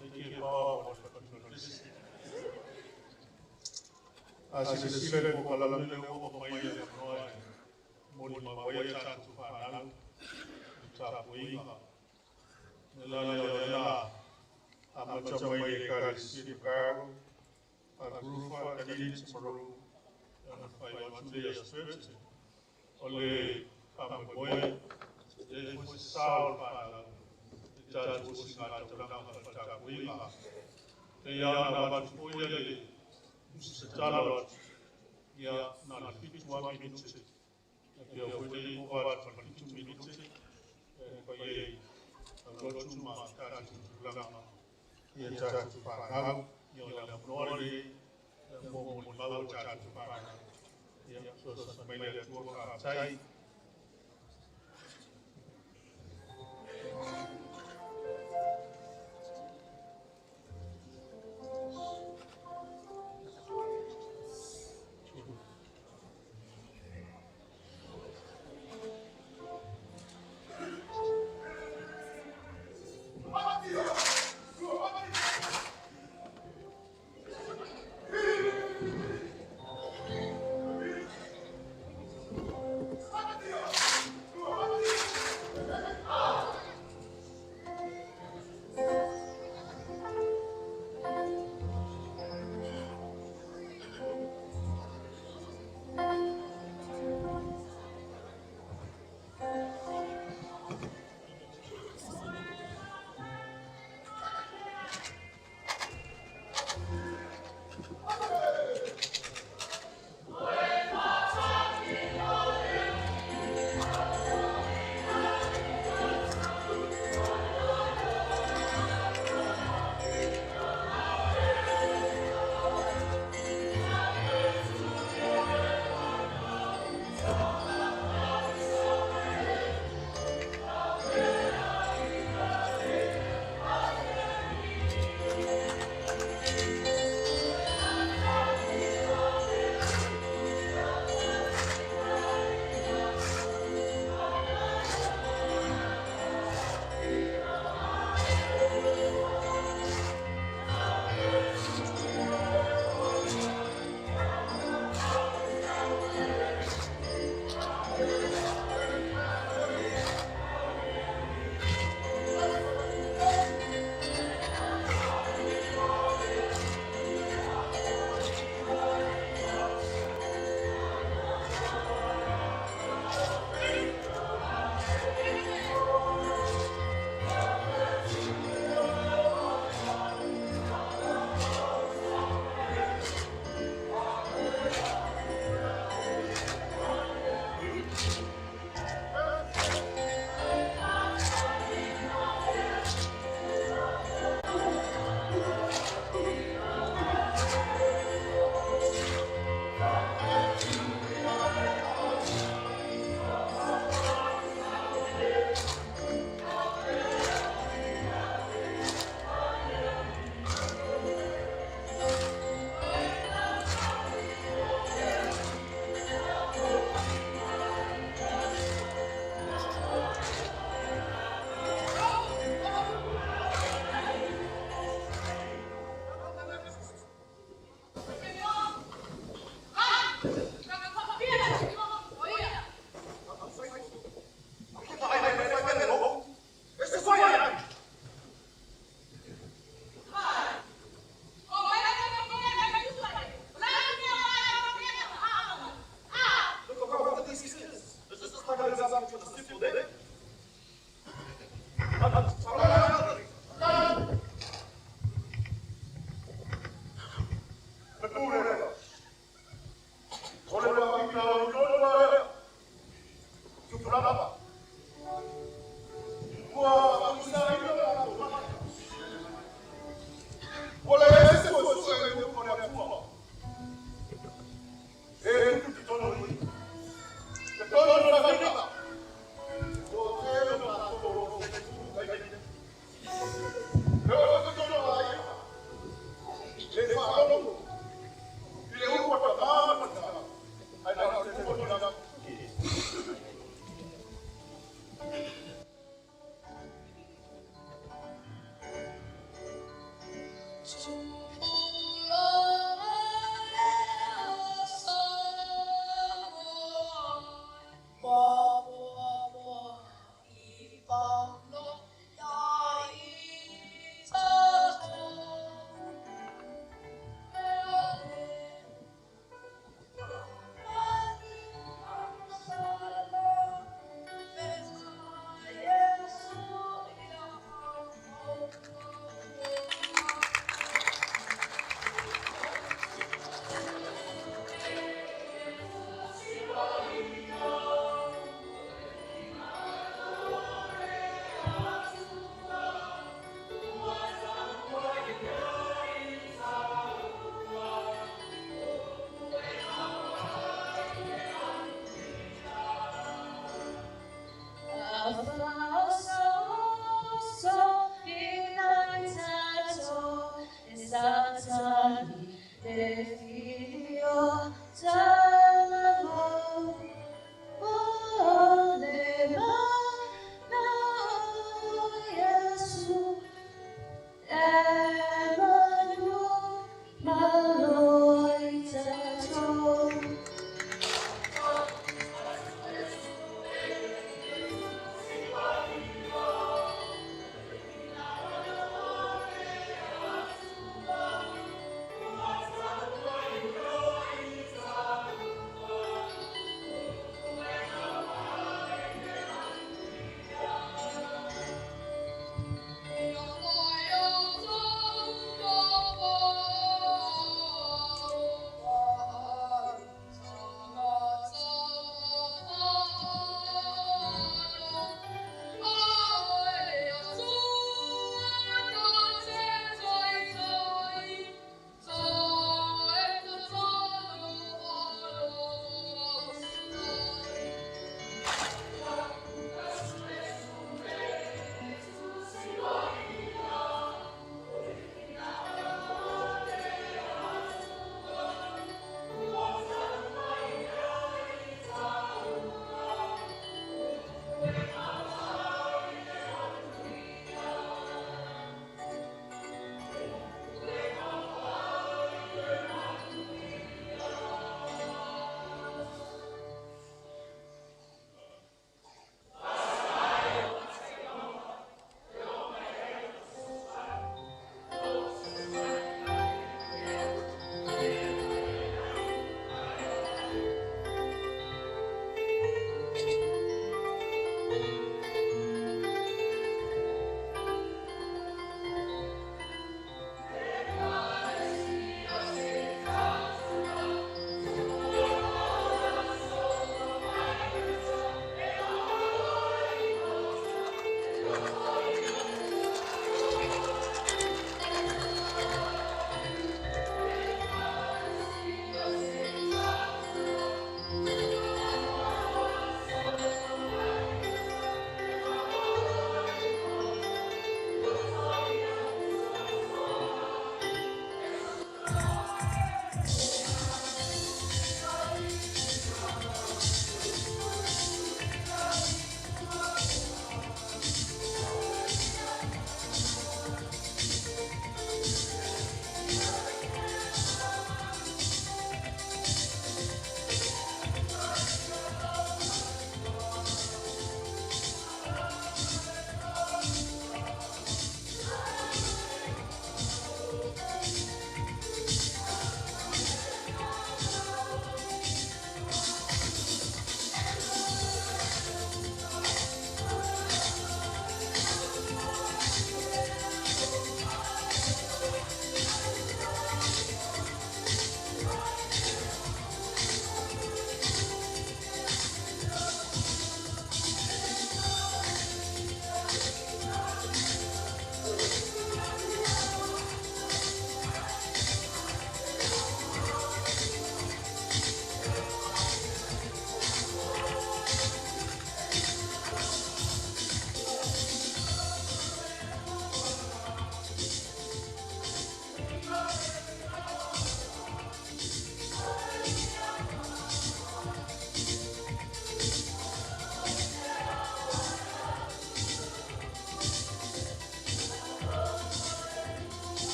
Taking power of as is the of Kalamina of Maya and Molimawa to Panal, Tapuima, Nella, Amachamay Caricicar, a Grufa, Kadin, Maru, and 5 days of only Amagoy, there was a sour panel, the judge was not a Tapuima. They are about 4 years. Charlotte, yeah, not 51 minutes. They are waiting over 22 minutes. By a go to Mascata to Lama, here to Paragao, Yonamori, Momo Chat to Paragao. Yeah, so some many to work outside.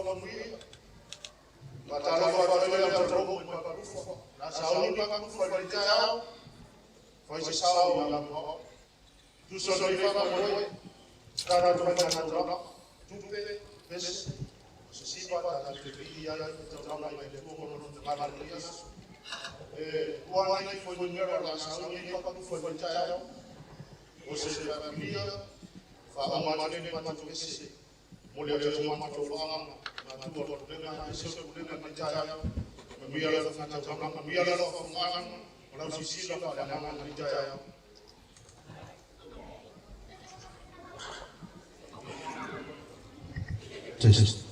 família. Matalo família para o mundo para o na saúde para o familiar. Foi se saúde na mão. Tu só não vai para cara do natural. Tu vês se vai dar de vida e trabalhar de como não vai ter isso. O ano que foi no melhor da saúde para o familiar. Você se vai família. Fala uma vez para tu ver mulher de uma trofama na tua problema isso problema de jaya mulher da fata kama mulher da fama wala sisi la fala na de jaya test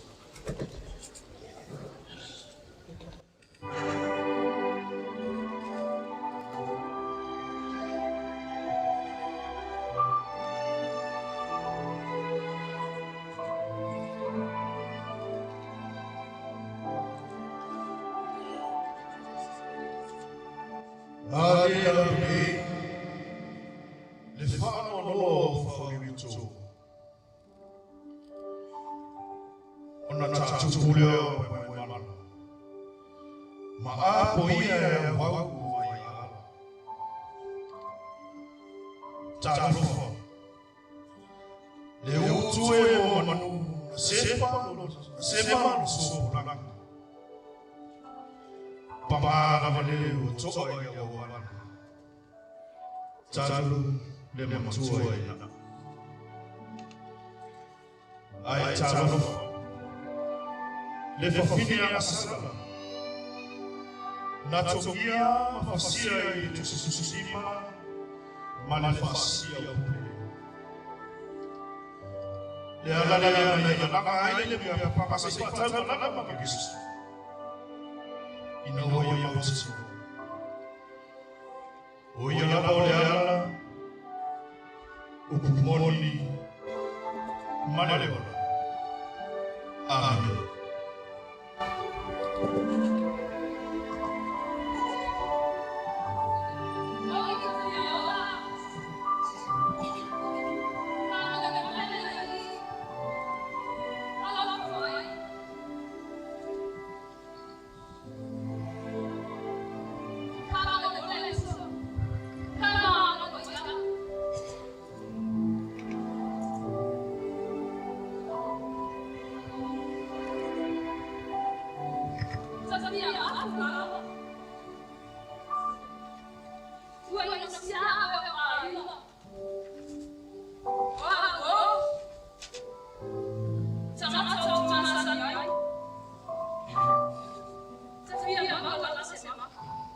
Natumia mafasia yetususima malefasia la ile ya papa sasa tazama na mabigisi inaoya mabisi oya la bola ukumoni manelewa amen. Alpha,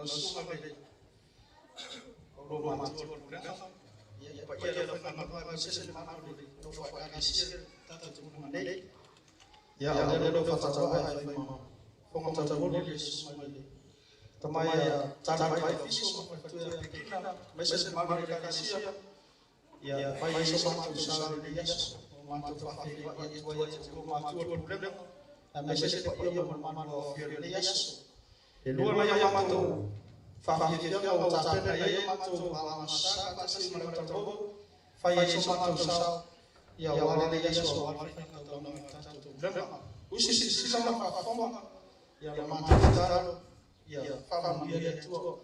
sunga le o lo matu o prena ia pa ia la fa ma se le ma le no fa ka si tata tu ma le ia ale lo fa tata ai fa ma ko ma tata mo le sunga le tamaya tata pai fiso ma fa tu ya pequena mas se ma ka si ia fa isso ma tu sa le yes ma tu fa fa ia tu ia ma tu o prena mas se pa ia ma lo fiore le yes e lua mai ia matou whawhiawhia o tāpena ia matou whamasa kasi mara tātou whai e so matou sao ia wale le iaso o wale tātou na tātou rema usi sila na whawhoma ia la matou tāro ia whamuia ia tua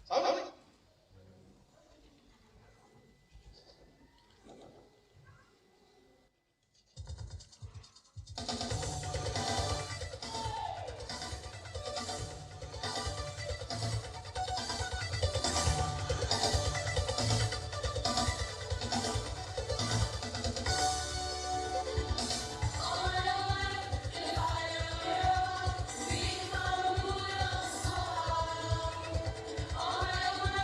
tāna Oh,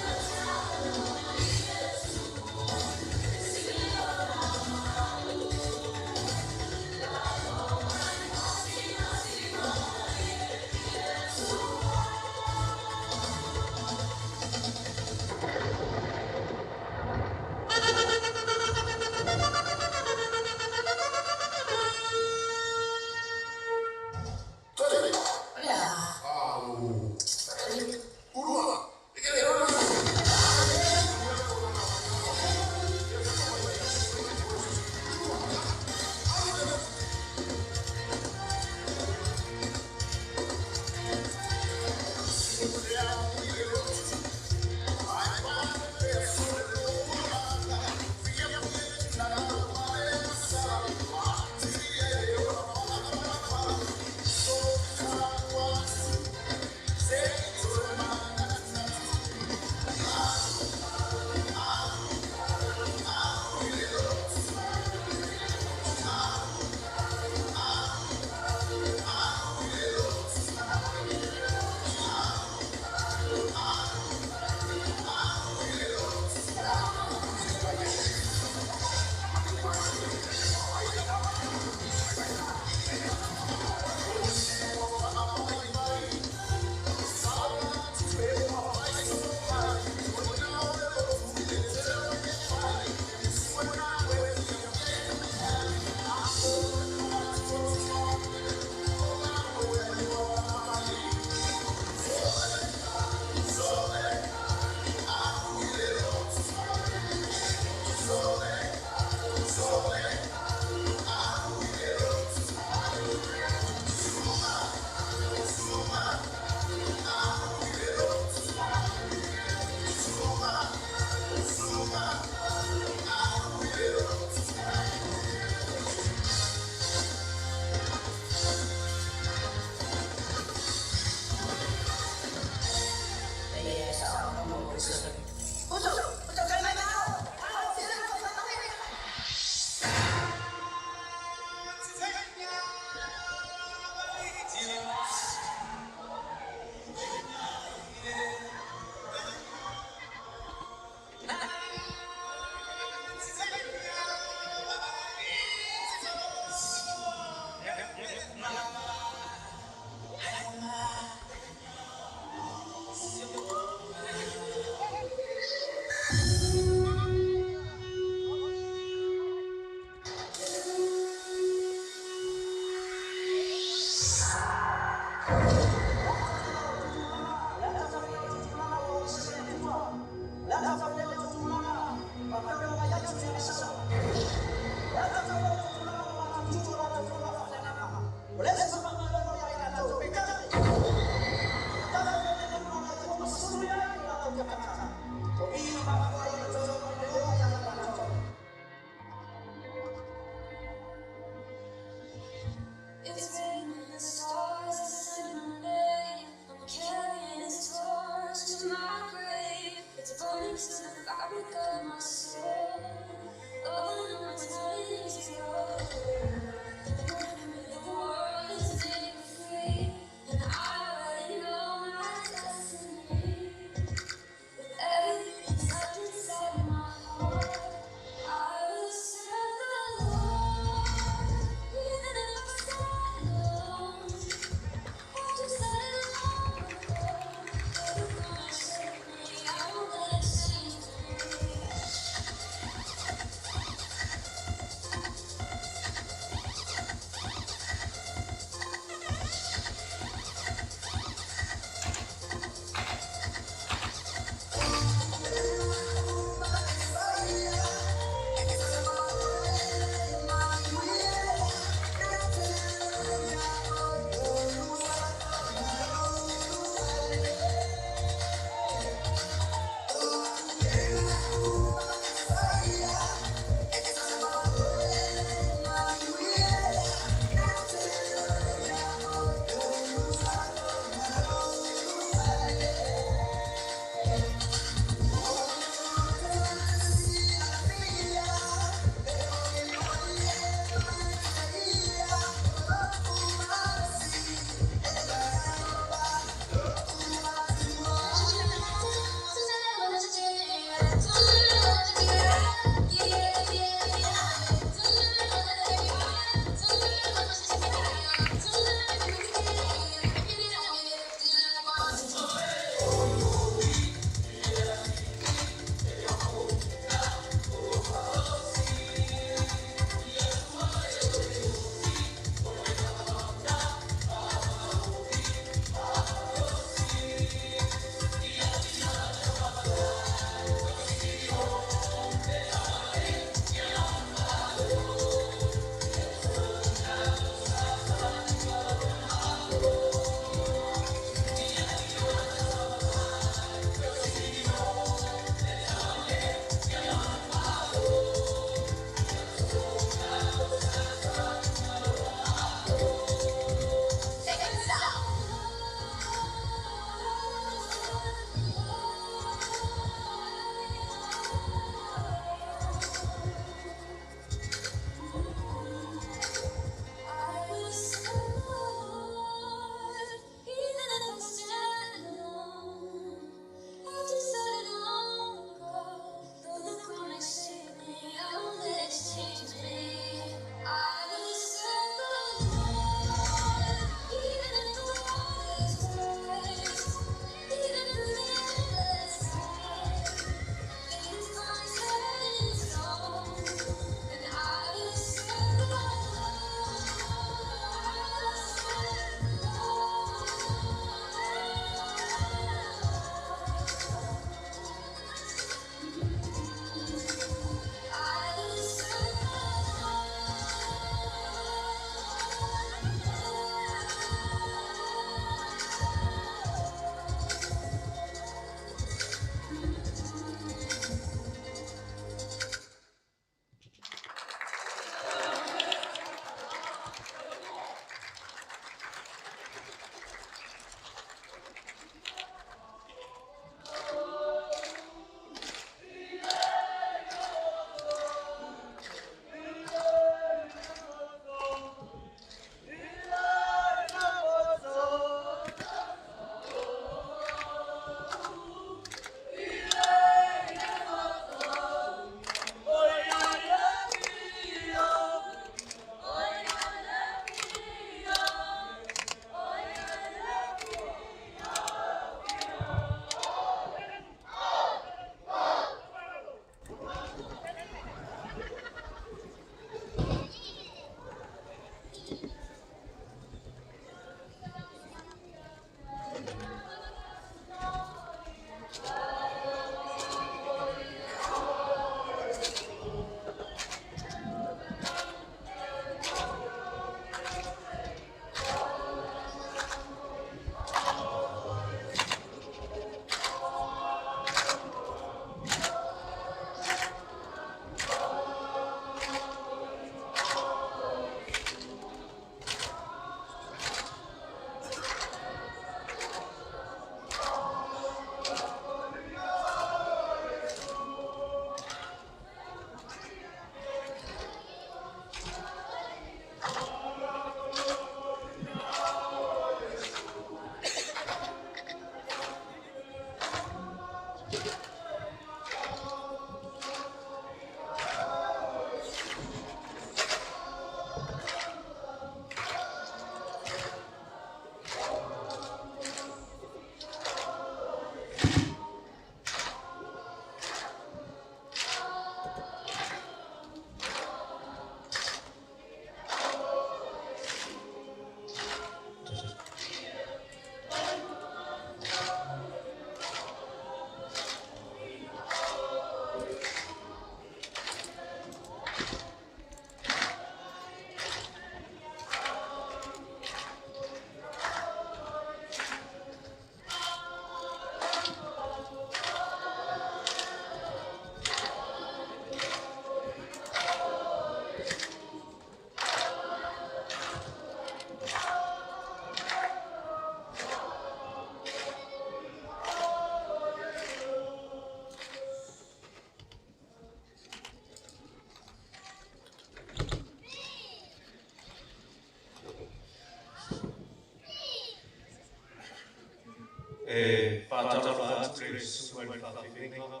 Patala tre sungol papivinga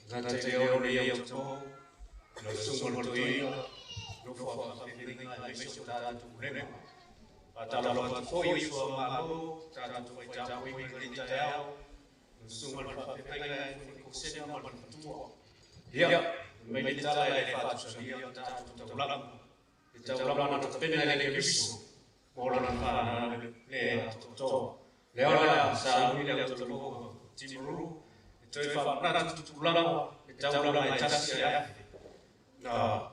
Nateo leo to no sungol toina no fa papivinga ai mesota tu rema Patala pat foi so malo tatu foi japo i tao no sungol papivinga ko senya mal tuo ya me tala le fa so ya tatu to lam Itaulana to pena le bisu mola na fa le to Leola sa ni le to lo timuru to fa na tu lana taula mai tasi ya na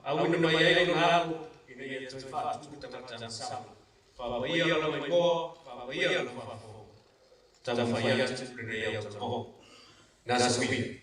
au ni mai ai na ini to fa tu ta sa fa bai ya lo mai ko fa bai ya lo fa ta fa ya tu re ya to na sa sui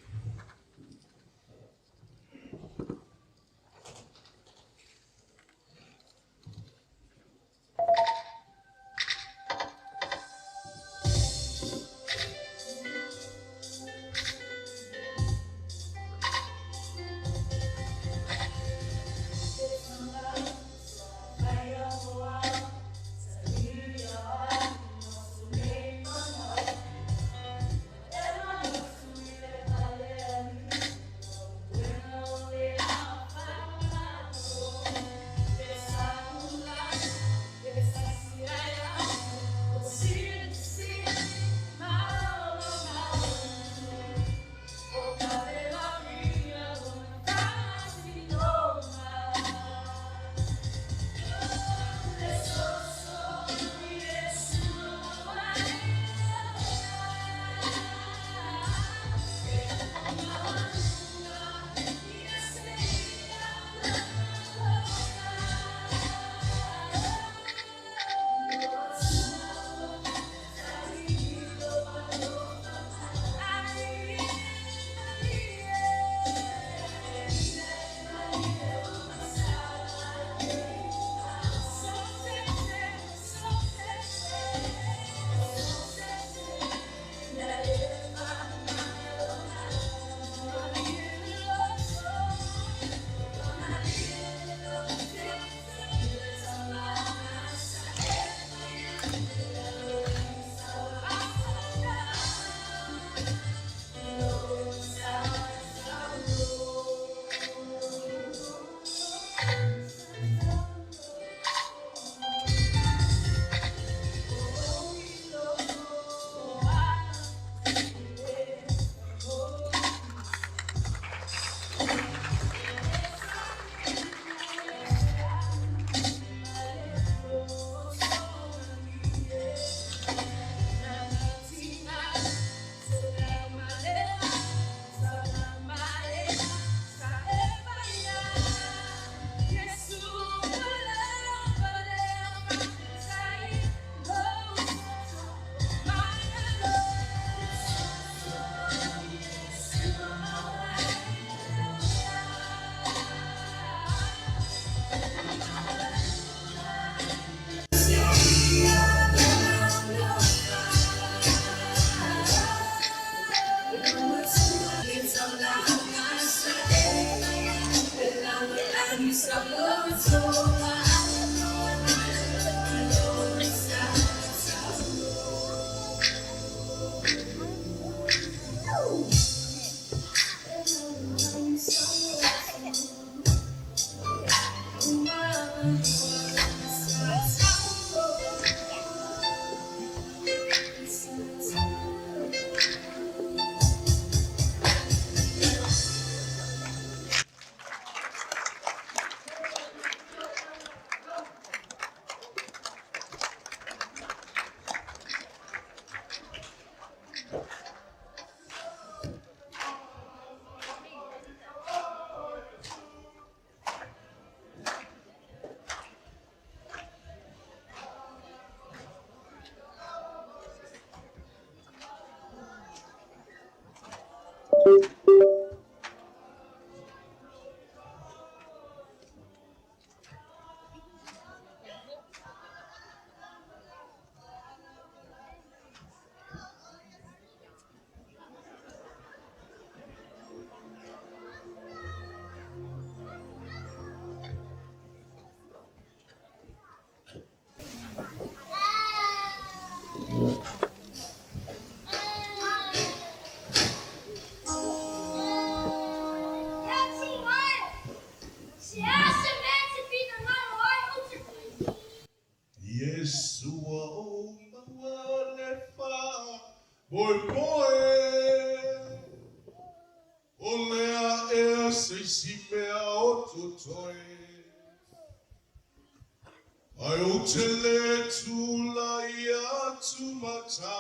Ayotele tu la ya tu mata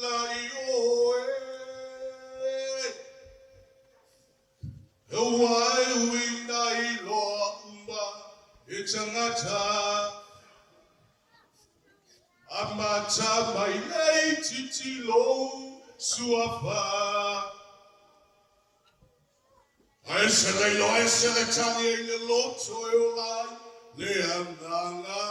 la yoe. Ewai wina ilo umba itangata. Amata mai titilo suafa. Aisele lo aisele tani ele lo toyo le amnanga.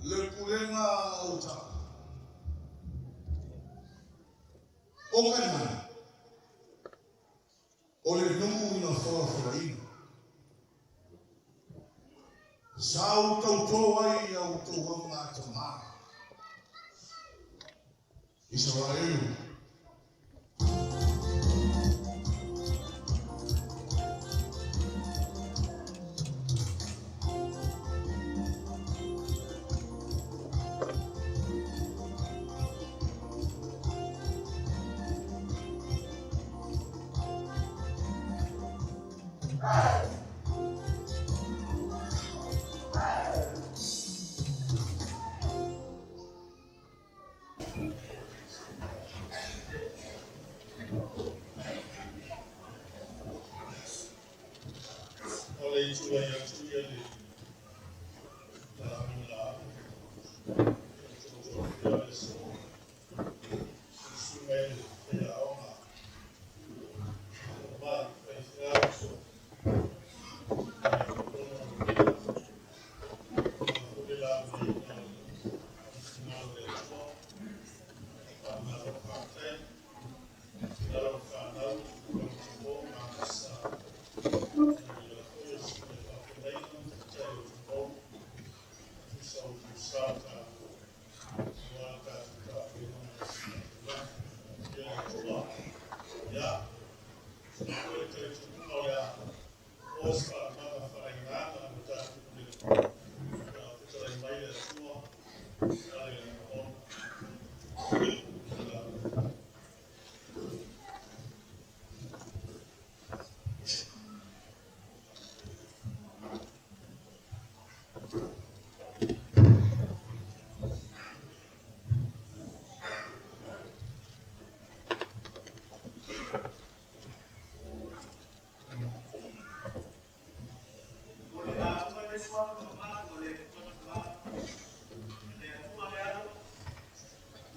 Le kulenga uta. Okana. Ole nungu na fora ino. Sau tautoa I au tauwa ngātama. Israel. Ole tua yang tua le.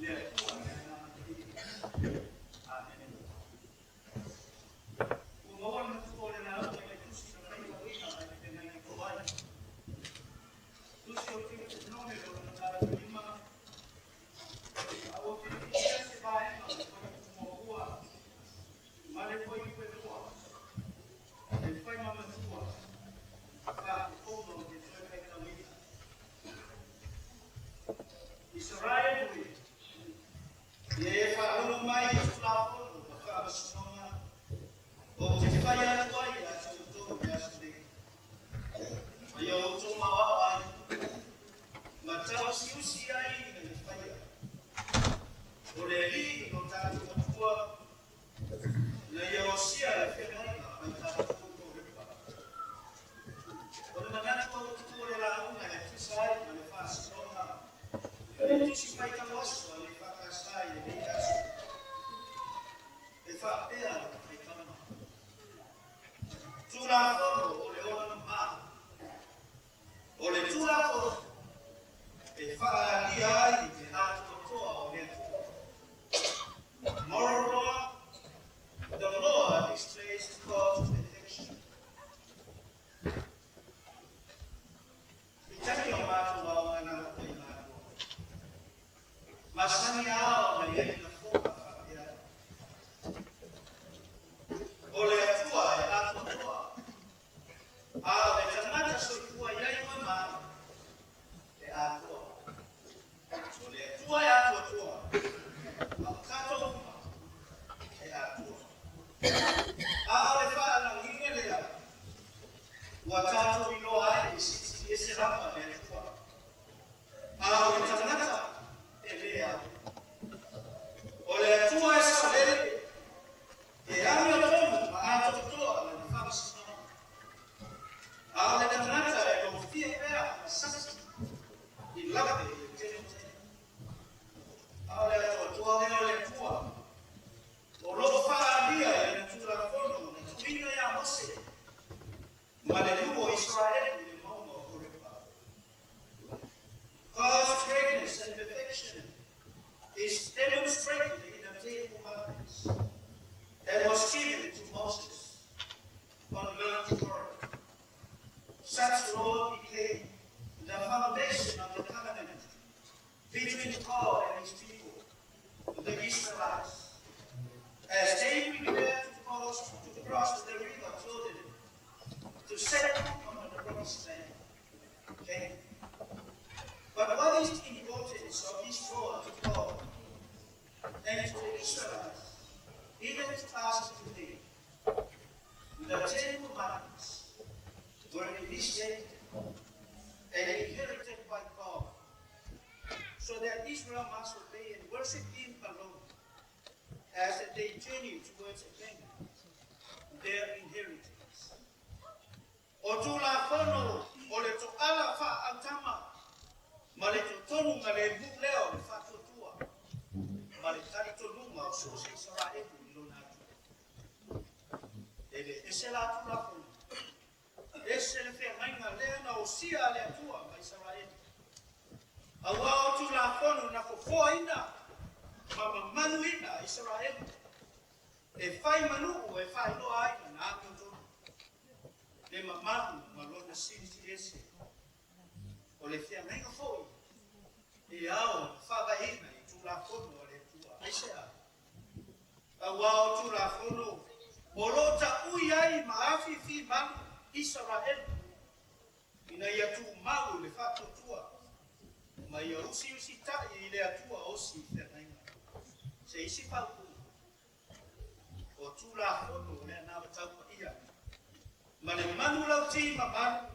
Yeah. tula fono o le ona ma. O le tula fono e whaalia ai te hātotoa o le moral law. The law displays God's perfection. Itaki o mātou au ana o te mātou. Masani ao na iei na fōka whakea. O le atua e atotoa. Ao le tangata soifua iei mama e atua. O le atua e atotoa. Ao kato e atua. Ao le wha na ngine lea. Ua tātou ilo ai e se rapa le atua. Ao le tangata e lea. O le atua e sa lele. E ami o tomu ma atotoa le whamasino. Ao le tangata e lo fia pēa ma sasi. I lape e tene tene. Ao le atotoa o le atua. O loko whaalia e na tūra kono, na tuina ia mose. Ma le luo Israel i le maunga o korepa. God's greatness and perfection is demonstrated in the Ten Commandments that was given to Moses on Mount Horeb. Such law became the foundation of the covenant between God and his people, the Israelites. As they prepared to cross the river Jordan to set foot on the promised land. Okay? But what is the importance of this law to God and to the Israelites, even to us today? The Ten Commandments were initiated and inherited by God, so that Israel must obey and worship Him alone as they journey towards attaining their inheritance. O tula fono o le to ala fa altama ma le to tonu ma le bu leo le fa totua ma le tari tonu ma o so se sara e bu lo na ele ese la tula fono ese le fe mai na le na o sia le tua ma sara e awa o tula fono na ko foina Mama manuina Israel. E fai manu e fai no ai na ato. Le mama malona sinti ese. O le fia menga foi. E ao faga ina i tu la fono le tua. Ese a. Awa tu la fono. O lota ui ai ma afi fi manu Israel. Ina ia tu mau le fato tua. Ma ia usi ta i le atua osi fia se isi pauku o tula fono le na tau ia ma le manu lau ti ma manu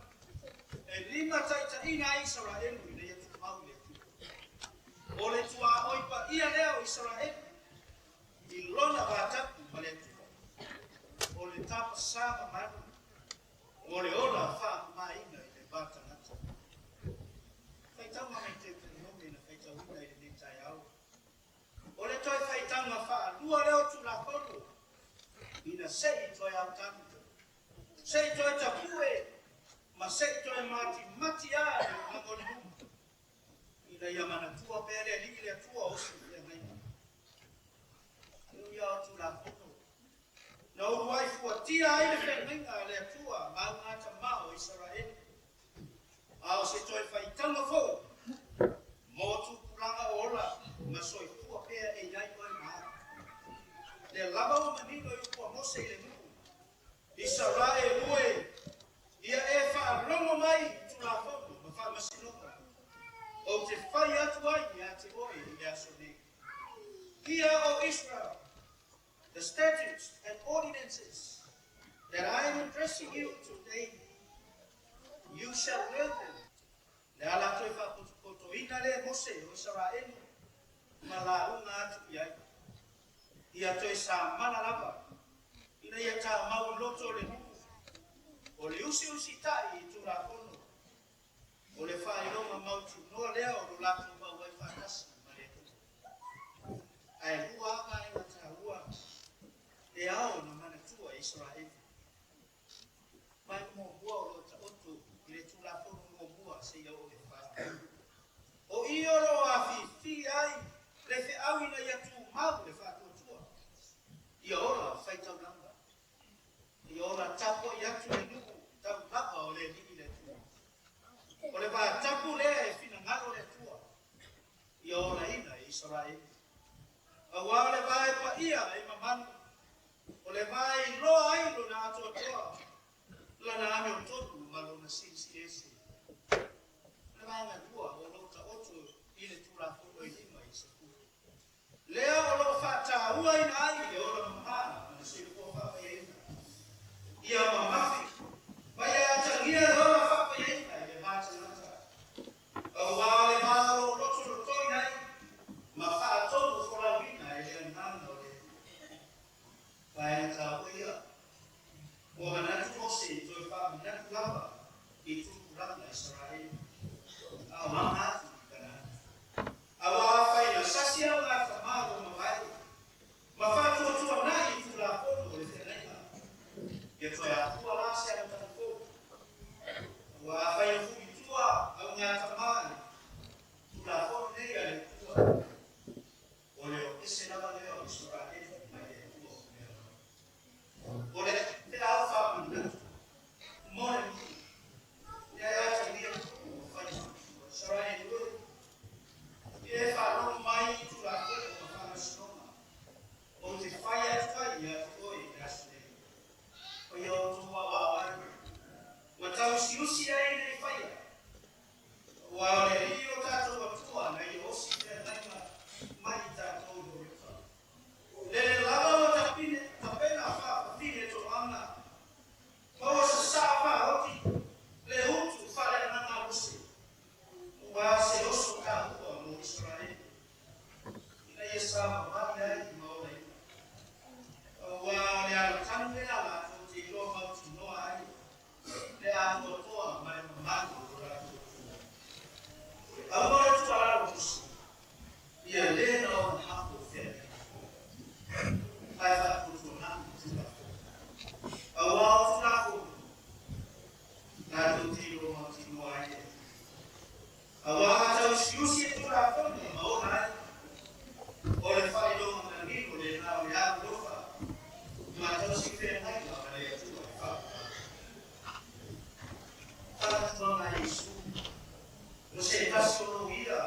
e lima taita ina Israel i le tu mau le tu o le tua oi pa ia leo Israel i lona watapu ma le tu o le tapa sama manu o le ola fa ma ina i le bata nata fai tau ma me te nome na fai tau ina i le netai au o le toi fai tanga wha lua leo tu la kono ina sei toi au tanga sei toi ta pue ma sei toi mati a le ngoni humu ina yamana tua pere li le tua osi le ngai inu ya tu la kono na uruai fua tia ai le whenga le tua ma ngata mao Israel ao se toi fai tanga fo mo tu pulanga ola ma soi e ai mai ma le lava o menino i po mo se le mu Israel ue ia e fa rongo mai tu la foto ma fa masino o te fai atu ai ia te oi ia so ne Hear, O Israel, the statutes and ordinances that I am addressing you today, you shall learn them. Le ala toi fa poto ina le Mose o Israel malaunga atu iai. Ia toi sa mana lava. Ina ia ta mau loto le nuku. O le usi tai i tu la kono. O le whai longa mau tu noa lea o lo lako mau wai whakasi ma le tu. Ai hua anga ina ta hua. E ao na mana tua Israel. ia ora faitaulanga. Ia ora tapo i atu le nuku, taulapa o le nini le tua. O le wā tapu lea e whina ngaro le tua. Ia ora ina i Israel. A wā le wā e pa ia e mamanu. O le wā e loa aido na atua toa. Lana ame o tonu malo na sisi ese. Le wā ngā tua o lota otu i le tura funo i lima i se kutu. Lea o lo whata ua ina ai le ora mamana na siri kua whapa ina. Ia mamafi. Vai e atangia le ora whapa ina i le mata nata. O wā le wā o lotu lo toi nai. Ma wha tonu fora wina e le anana o le. Vai e ta uia. O manatu ose i toi wha manatu lava i tuku rana Israel. A wanga atu i kana. A wā whai na sasi au ngā whamaro ma vai. Ma wha tua tua nai i tura pono o le whenaiha. Ia toi a tua la se anu tanu kou. A wā whai na fuki tua au ngā tamai. Tura pono nei a le tua. O leo ese lava leo i sora e mai e tua o leo. O le te au wha muna. More muna. Ia e ata lia o whai o sora e tua. Ia e wha mai i tura pono o whana sinoma. O te whai atu kai ia toi e asle. O ia o tua wawai. Wa tau siusi ai nei whaia. Wa o le rio tātou atua na i osi te naima mai tātou o reka. Le lava o tapine, tapena whapine to ana. Maua sa sāpa hoti, le hutu whare nana usi. Wa se oso ka hua mo Israel. Ina ia sāpa mai ai i maore. Wa o le ala tanu le ala o te ilo mauti noa ai. Le atua toa mai mamako o ratu. Amor tu ala usi. Ia le na o hapo fere. Ai fa tu na tu. Awa tu na ko. Na tu ti ro ma ti no ai. Awa ta usi tu la ko ni ma o nai. O le fa ilo ma ni ko le na o ya lo fa. Ma ta si fe nai ma le tu fa. Ta tu na isu. No se passo no ia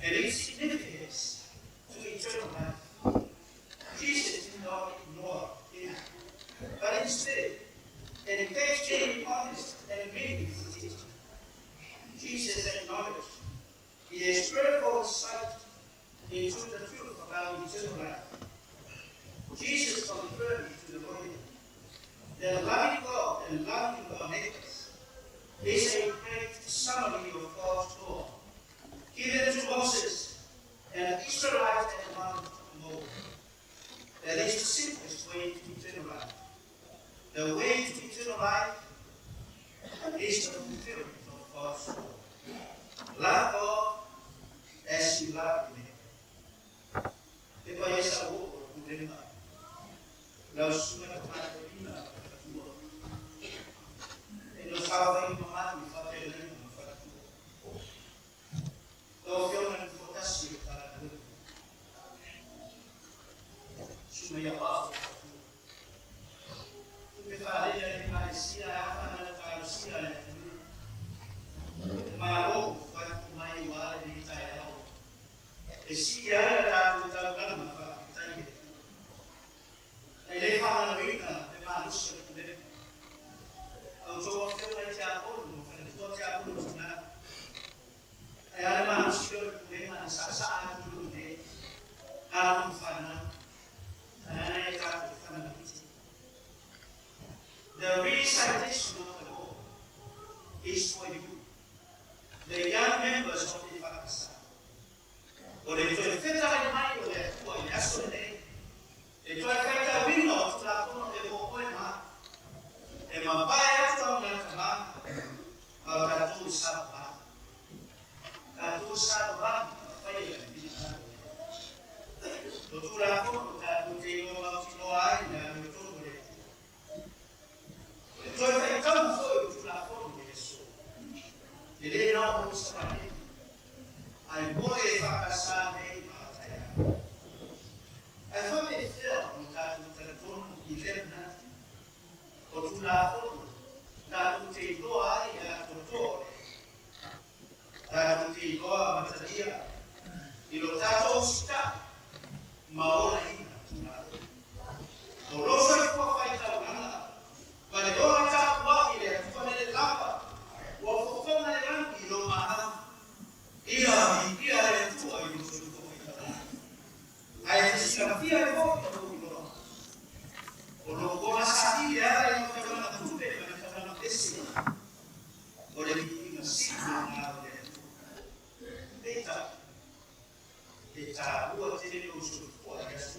and its significance to eternal life. Jesus did not ignore it, but instead engaged in honest and meaningful teaching. Jesus acknowledged the spiritual insight into the truth about eternal life. Jesus confirmed to the world that loving God and loving our neighbors is a great summary of God's law given to Moses and the Israelites at Mount Moab. That is the simplest way to eternal life. The way to eternal life is the fulfillment of God's law. Love God as you love me. Ito ay sa buo ng problema. Lalu sungai kepada kita berdua. Itu sahaja yang memahami fakta ini fakta. Tolong menfotasi kepada kita. Sungai apa? Kita dari Malaysia apa dari Malaysia ini. Malu bukan main wala di Thailand. Asia ada dalam apa kita ini. Ele fala na vida, é maluco, né? Eu sou aquele que já falou, estou já falando, né? É maluco, eu não sei se há tudo né? Há fana, tá fana. The recitation of the law is for you, the young members of the Pakistan. Or if you fit out in mind with that, boy, that's what they. E toi kaita wino tula kono e mokoe ma e mabaya tula na kama au tatu saba fai e bina tula kono tatu te no ma tino ai na me tolo le e toi kai kamu foi tula kono e so e le no o sa ai boe fa pasane I thought it felt that the telephone ilena o tula na te doa ya toto na te doa matadia i lo tato sta maona ina tula o lo sai ko fai ta una ma le doa ta wa ile ko ne lava o ko na le rangi lo ma ia le tu ai lo so ko ai desafia le volte o lo comasati era il che non tutte le fanno tessere o le dicono sì ma detta vuol dire lo sul fuori adesso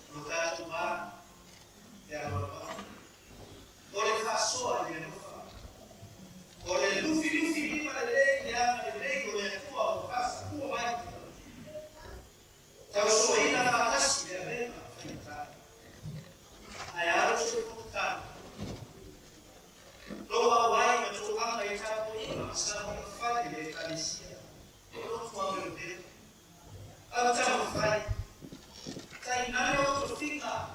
lo caso ma e allora o le fa solo e non fa o le lufi prima le regole tua lo fa tua vai Tau so ina fatasi de rema faita. Ai aro so puta. Loa wai ma so anga ita ko ina sa mo fai de kalisia. Lo fo mo de. Ata mo fai. Tai na yo to fica.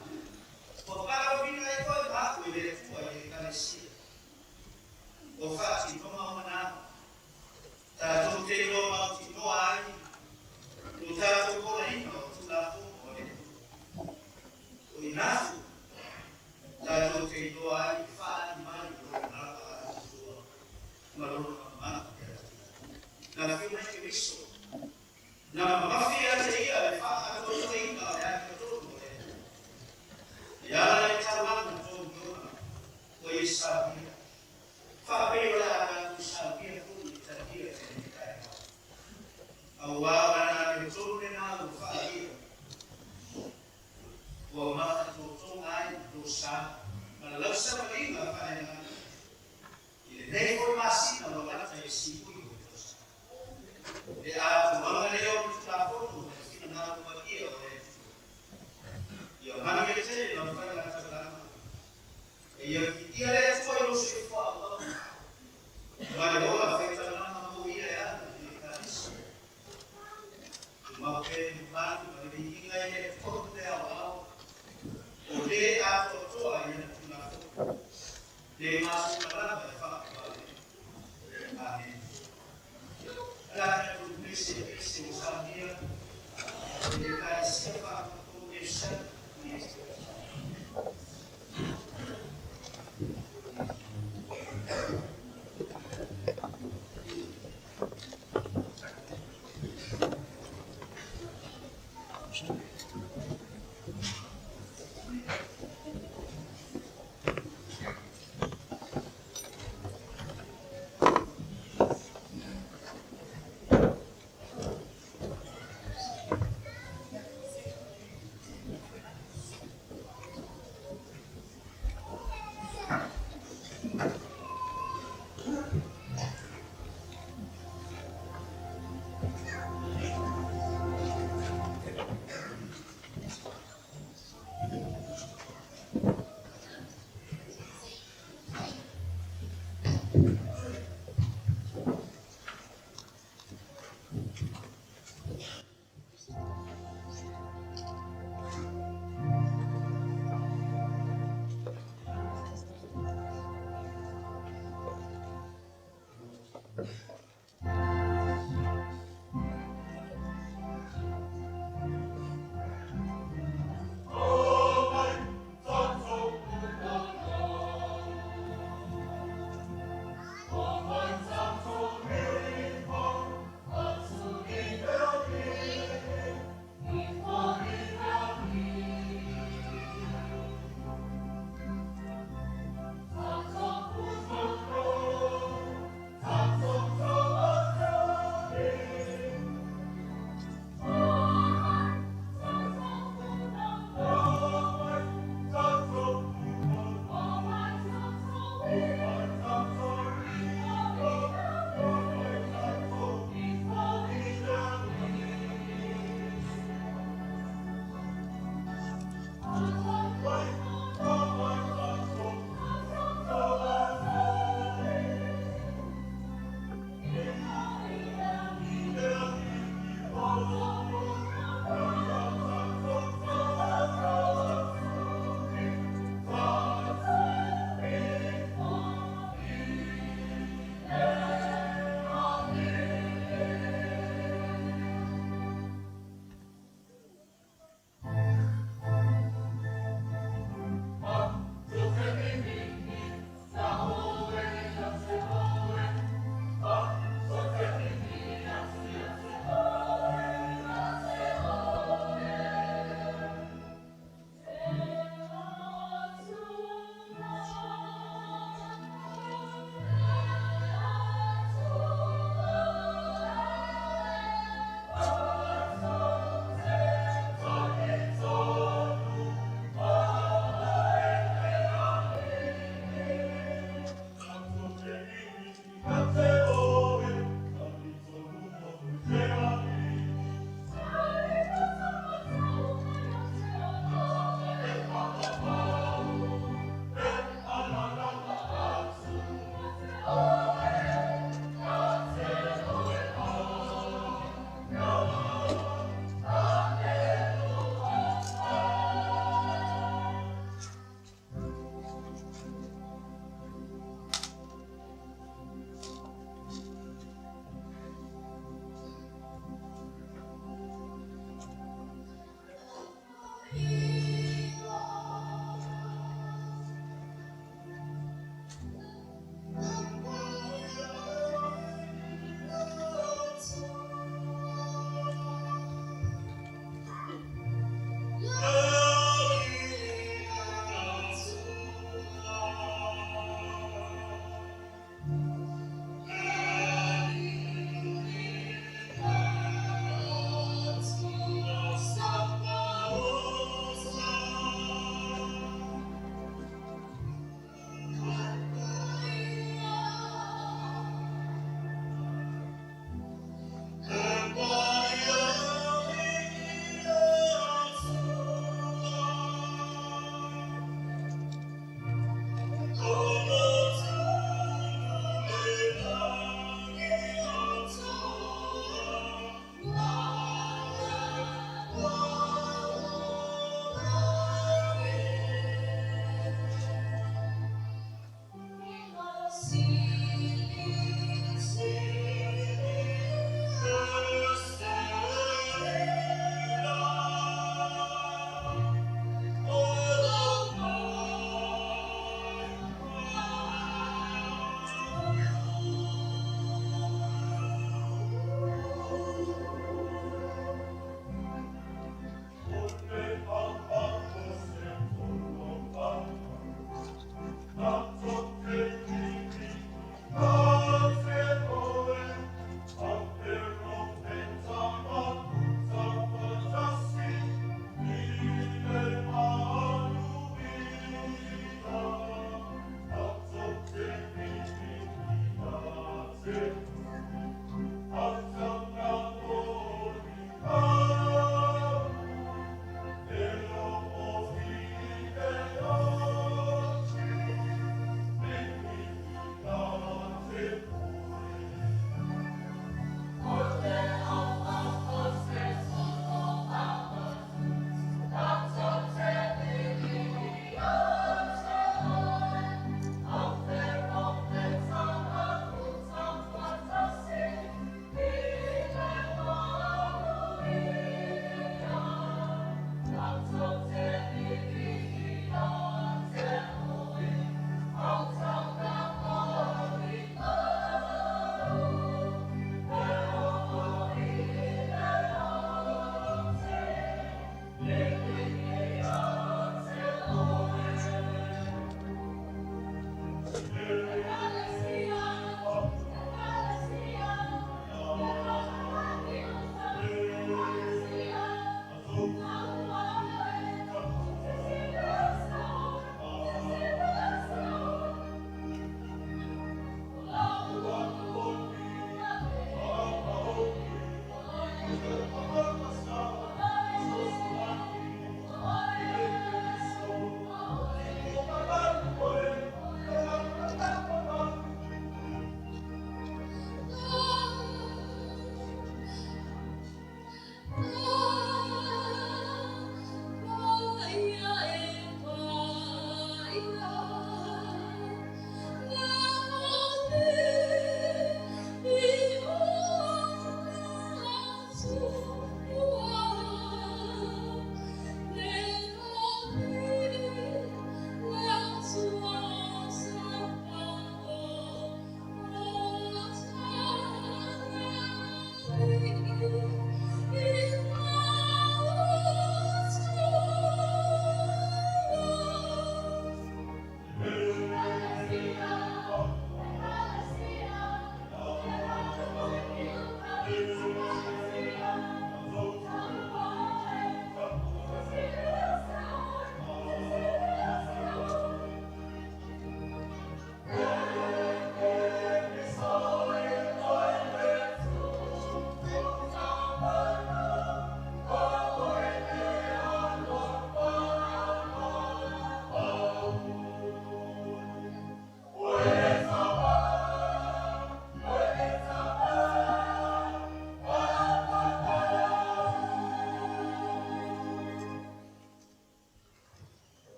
O para vina e ko ba ko de fu ai kalisia. O fati no ma na. Ta to te lo ma ti no ai. Utato correndo sulla fuori, o in alto, dato che i tuoi fatti mai tornava a sua, ma loro mamma la figlia che visto, la mafia che io le fa tutto in e anche tutto, e alla chiamata tutto, poi sabia, fa bene la sabia pure, sabia che mi cai. Awala na tutune na ufai wa ma tutungai dosa malasa malima fa na ile informasi na wala ta siku dosa e a wala leo tutapo na kwa hiyo yo mana kete na fa na salama e yo ile foi no se fa wala wala afeta na mambo ya ma che ma di ingai forte ao o le a to ai na le ma su para fa amen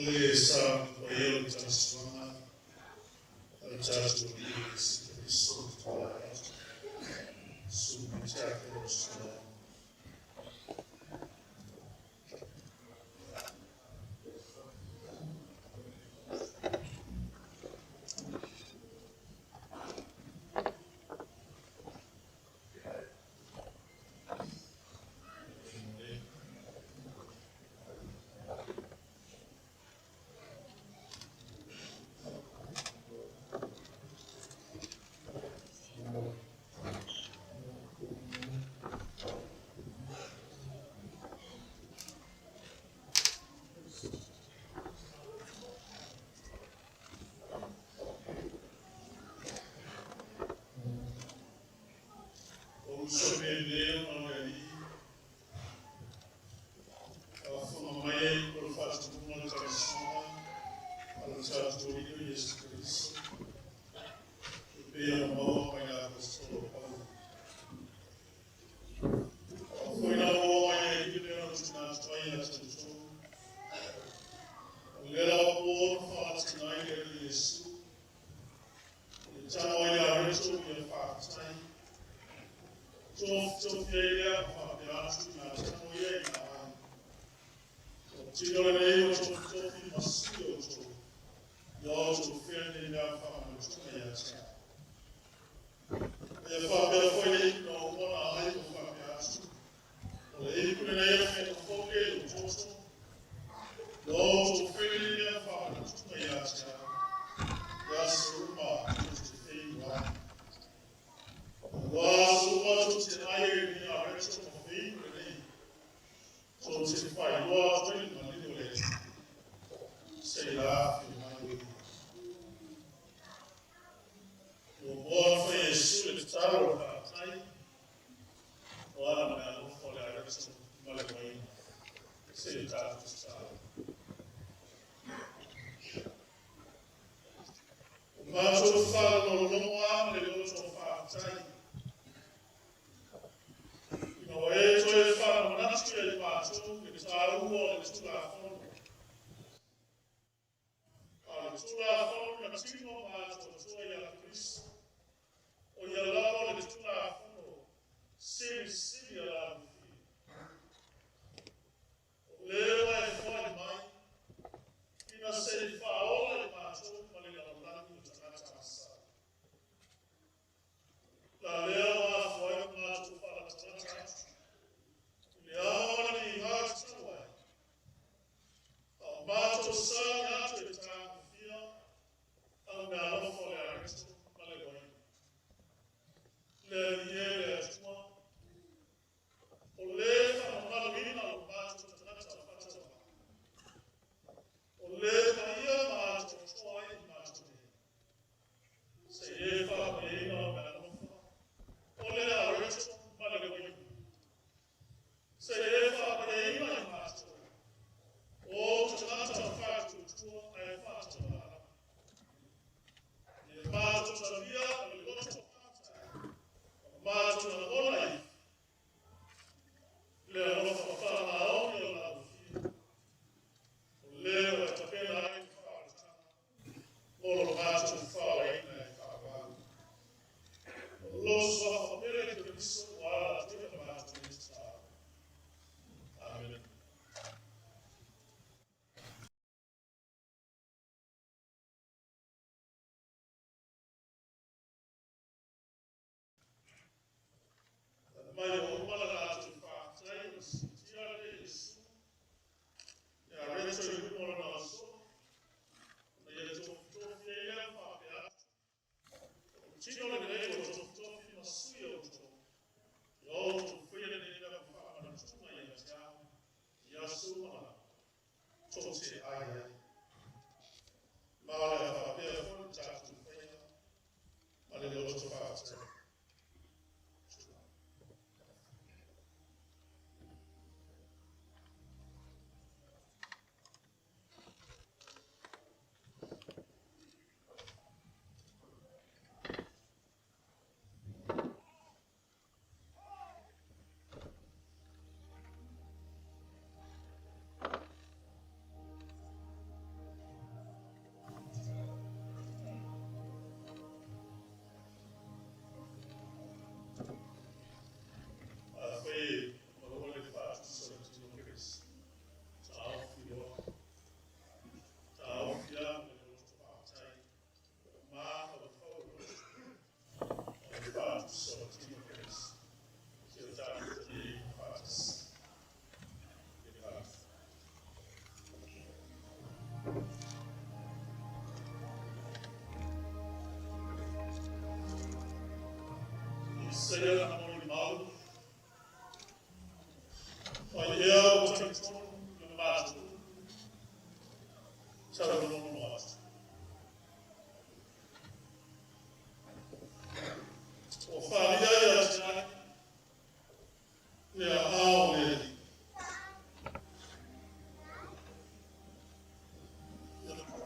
Yes, Say that in my way. Your boy for a suit, tower of our time. One man for the rest of my way. Say that to start. Macho far no long le go far time. No eto far no natural macho que está uno de tu la fondo. Al tu la fondo na timo macho tu ya Cristo. O ya la de tu la fondo. Sim ya la. Leva e foi mai. Ina sei fa ora macho male la la leva foi macho para trás. Leona ni macho vai. O macho sai na teta fia. Andava fora resto male vai. Le niere tua. O leva na mina o macho trás faça. O leva ia macho foi macho. Se fa bem na Ole a resto male vai. Se fa bem na macho. O tanta fato tu ai fato lá. E macho sabia o gosto. Macho na olai. Le ro fa na olai la fia. Le ro ta pena ai fato. O macho fa ai na fato. Lo so sapere che questo guarda tutte le parti di stato. Amen. Ma io ho la fa, sai, tirare su. E adesso il buon nostro. E io to figlia fa più. Ci non è vero, to fino su io to. Io to figlia ne da fa, ma tu ma io siamo. Io sono. To se ai. Ma la fa per forza tu figlia. Ma le lo to fa. Seja na mão de mal, olha o tempo no mato, sabe o nome nosso. O família já é a alma dele.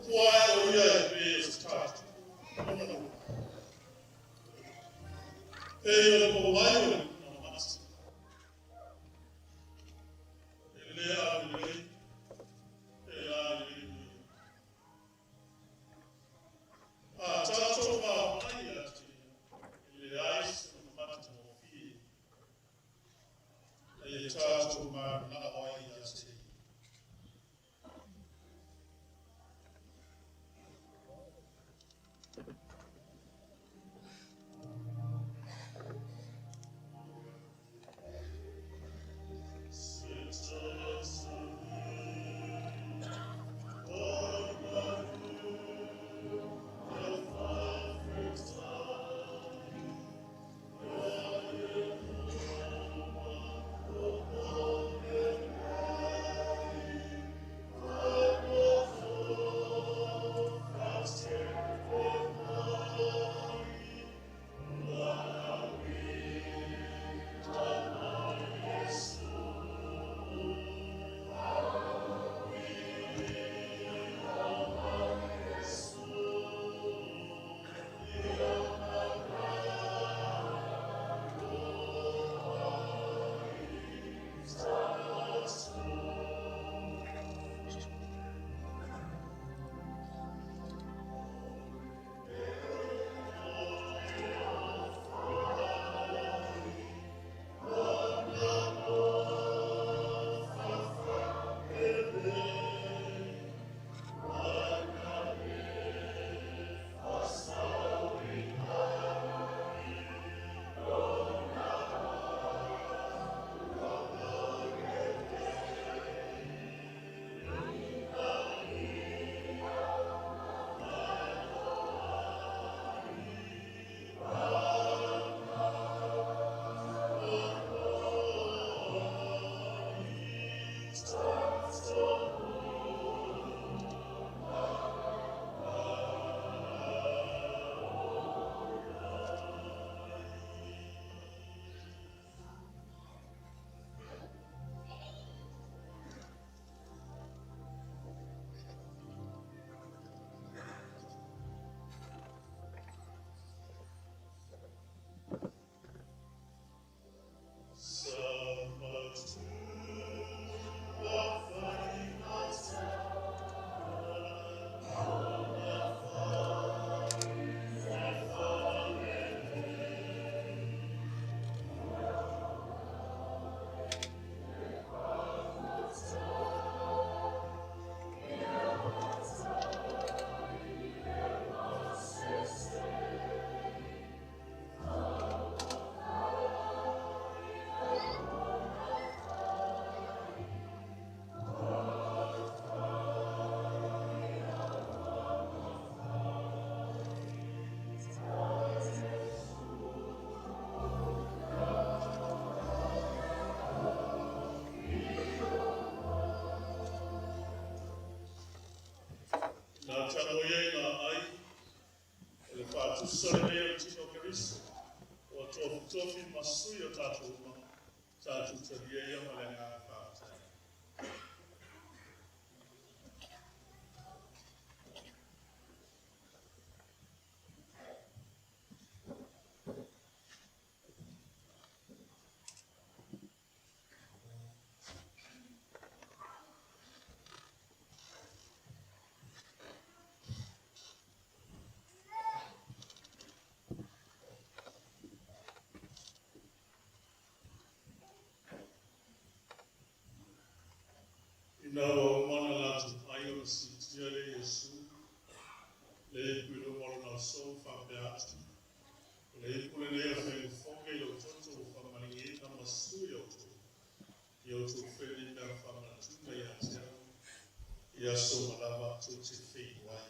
Qual é o dia de estado? Ele não vai não mas ele já trova mais ele ais no mato mofi ele já trova na hora assim Nā tano iei ngā ai, e le whātu sore mea o tino Keriso, o tofi masui o tātou uma, tātou tari iei ama le ngā whātai. Ina o mana latu ai o si tia le Yesu, le kuilo moro na so whape atu, le kule lea whengu whoke o toto o whamani e na masui o to, i o to wheni mea whamana tuna i atea, i a so malawa to te whei wai.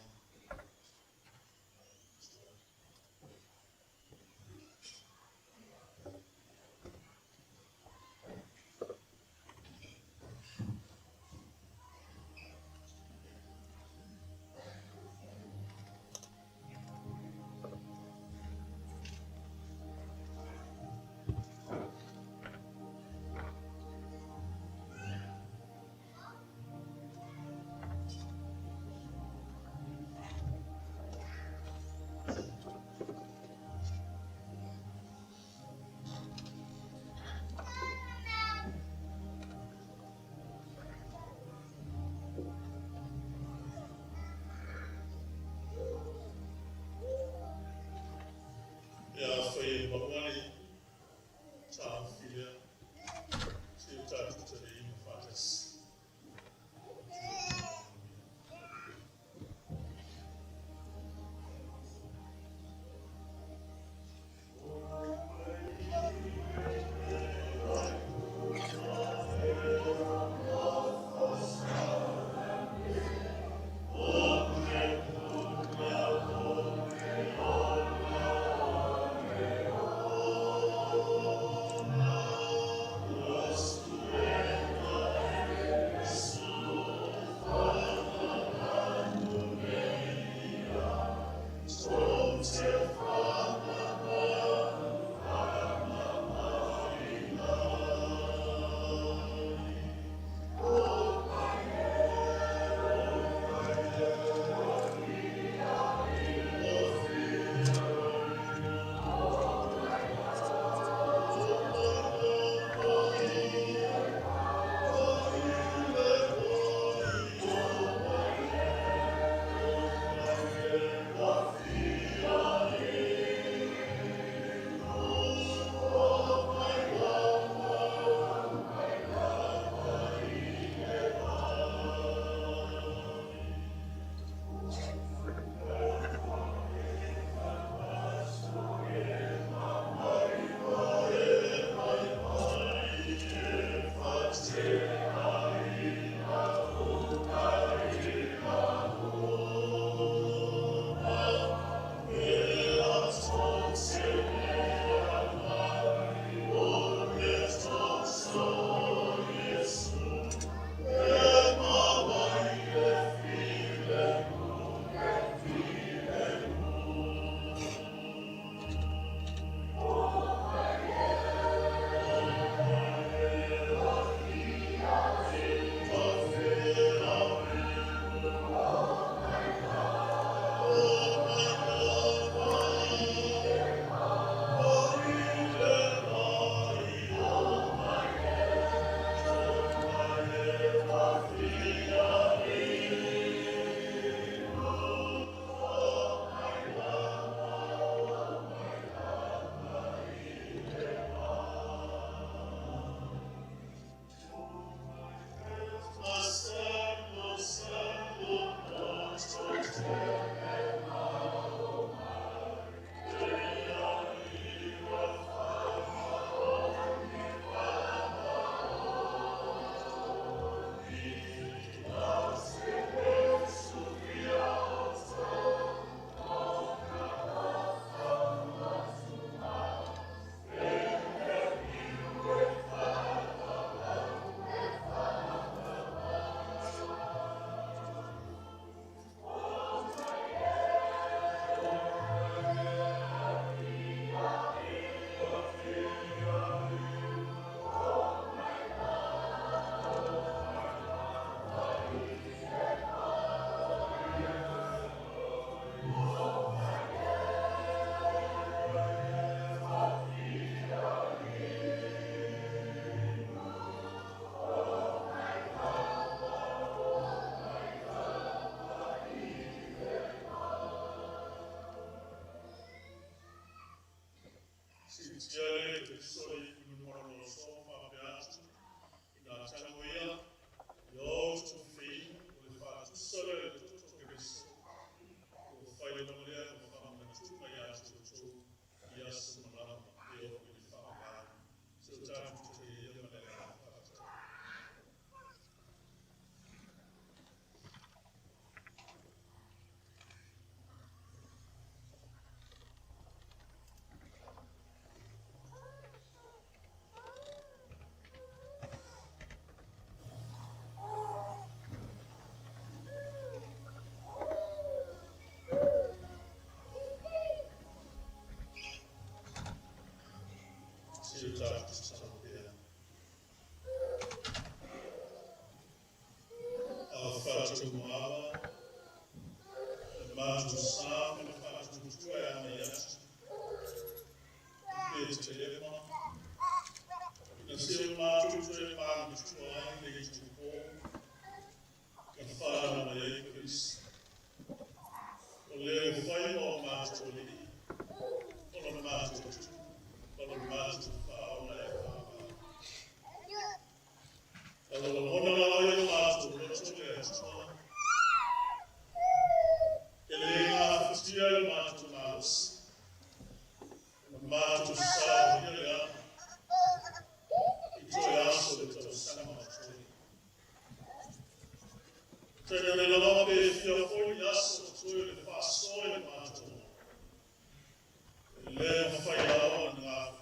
Le fai la onda,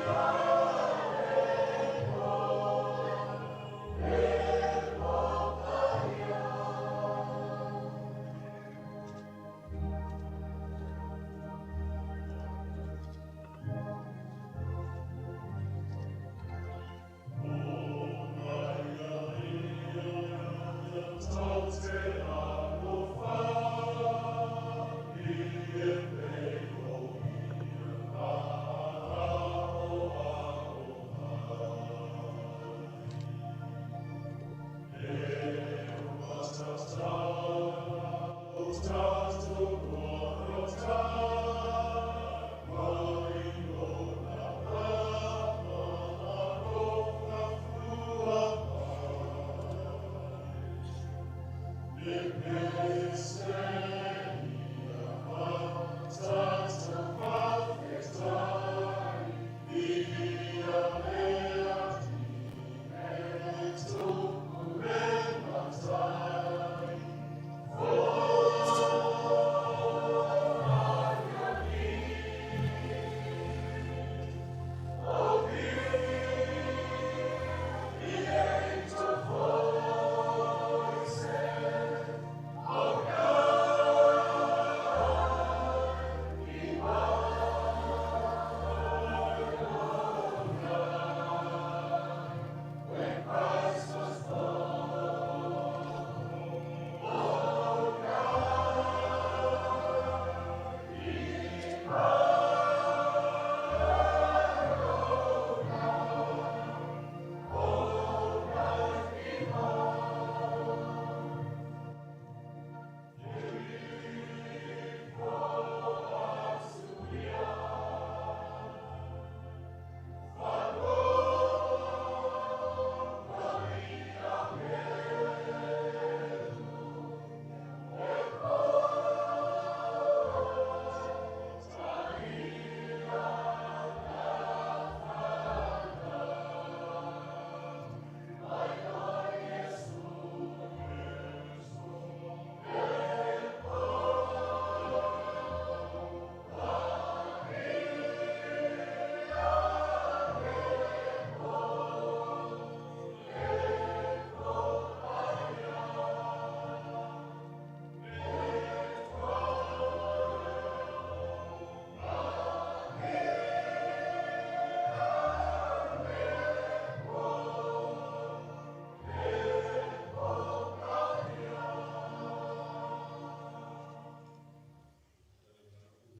Amen.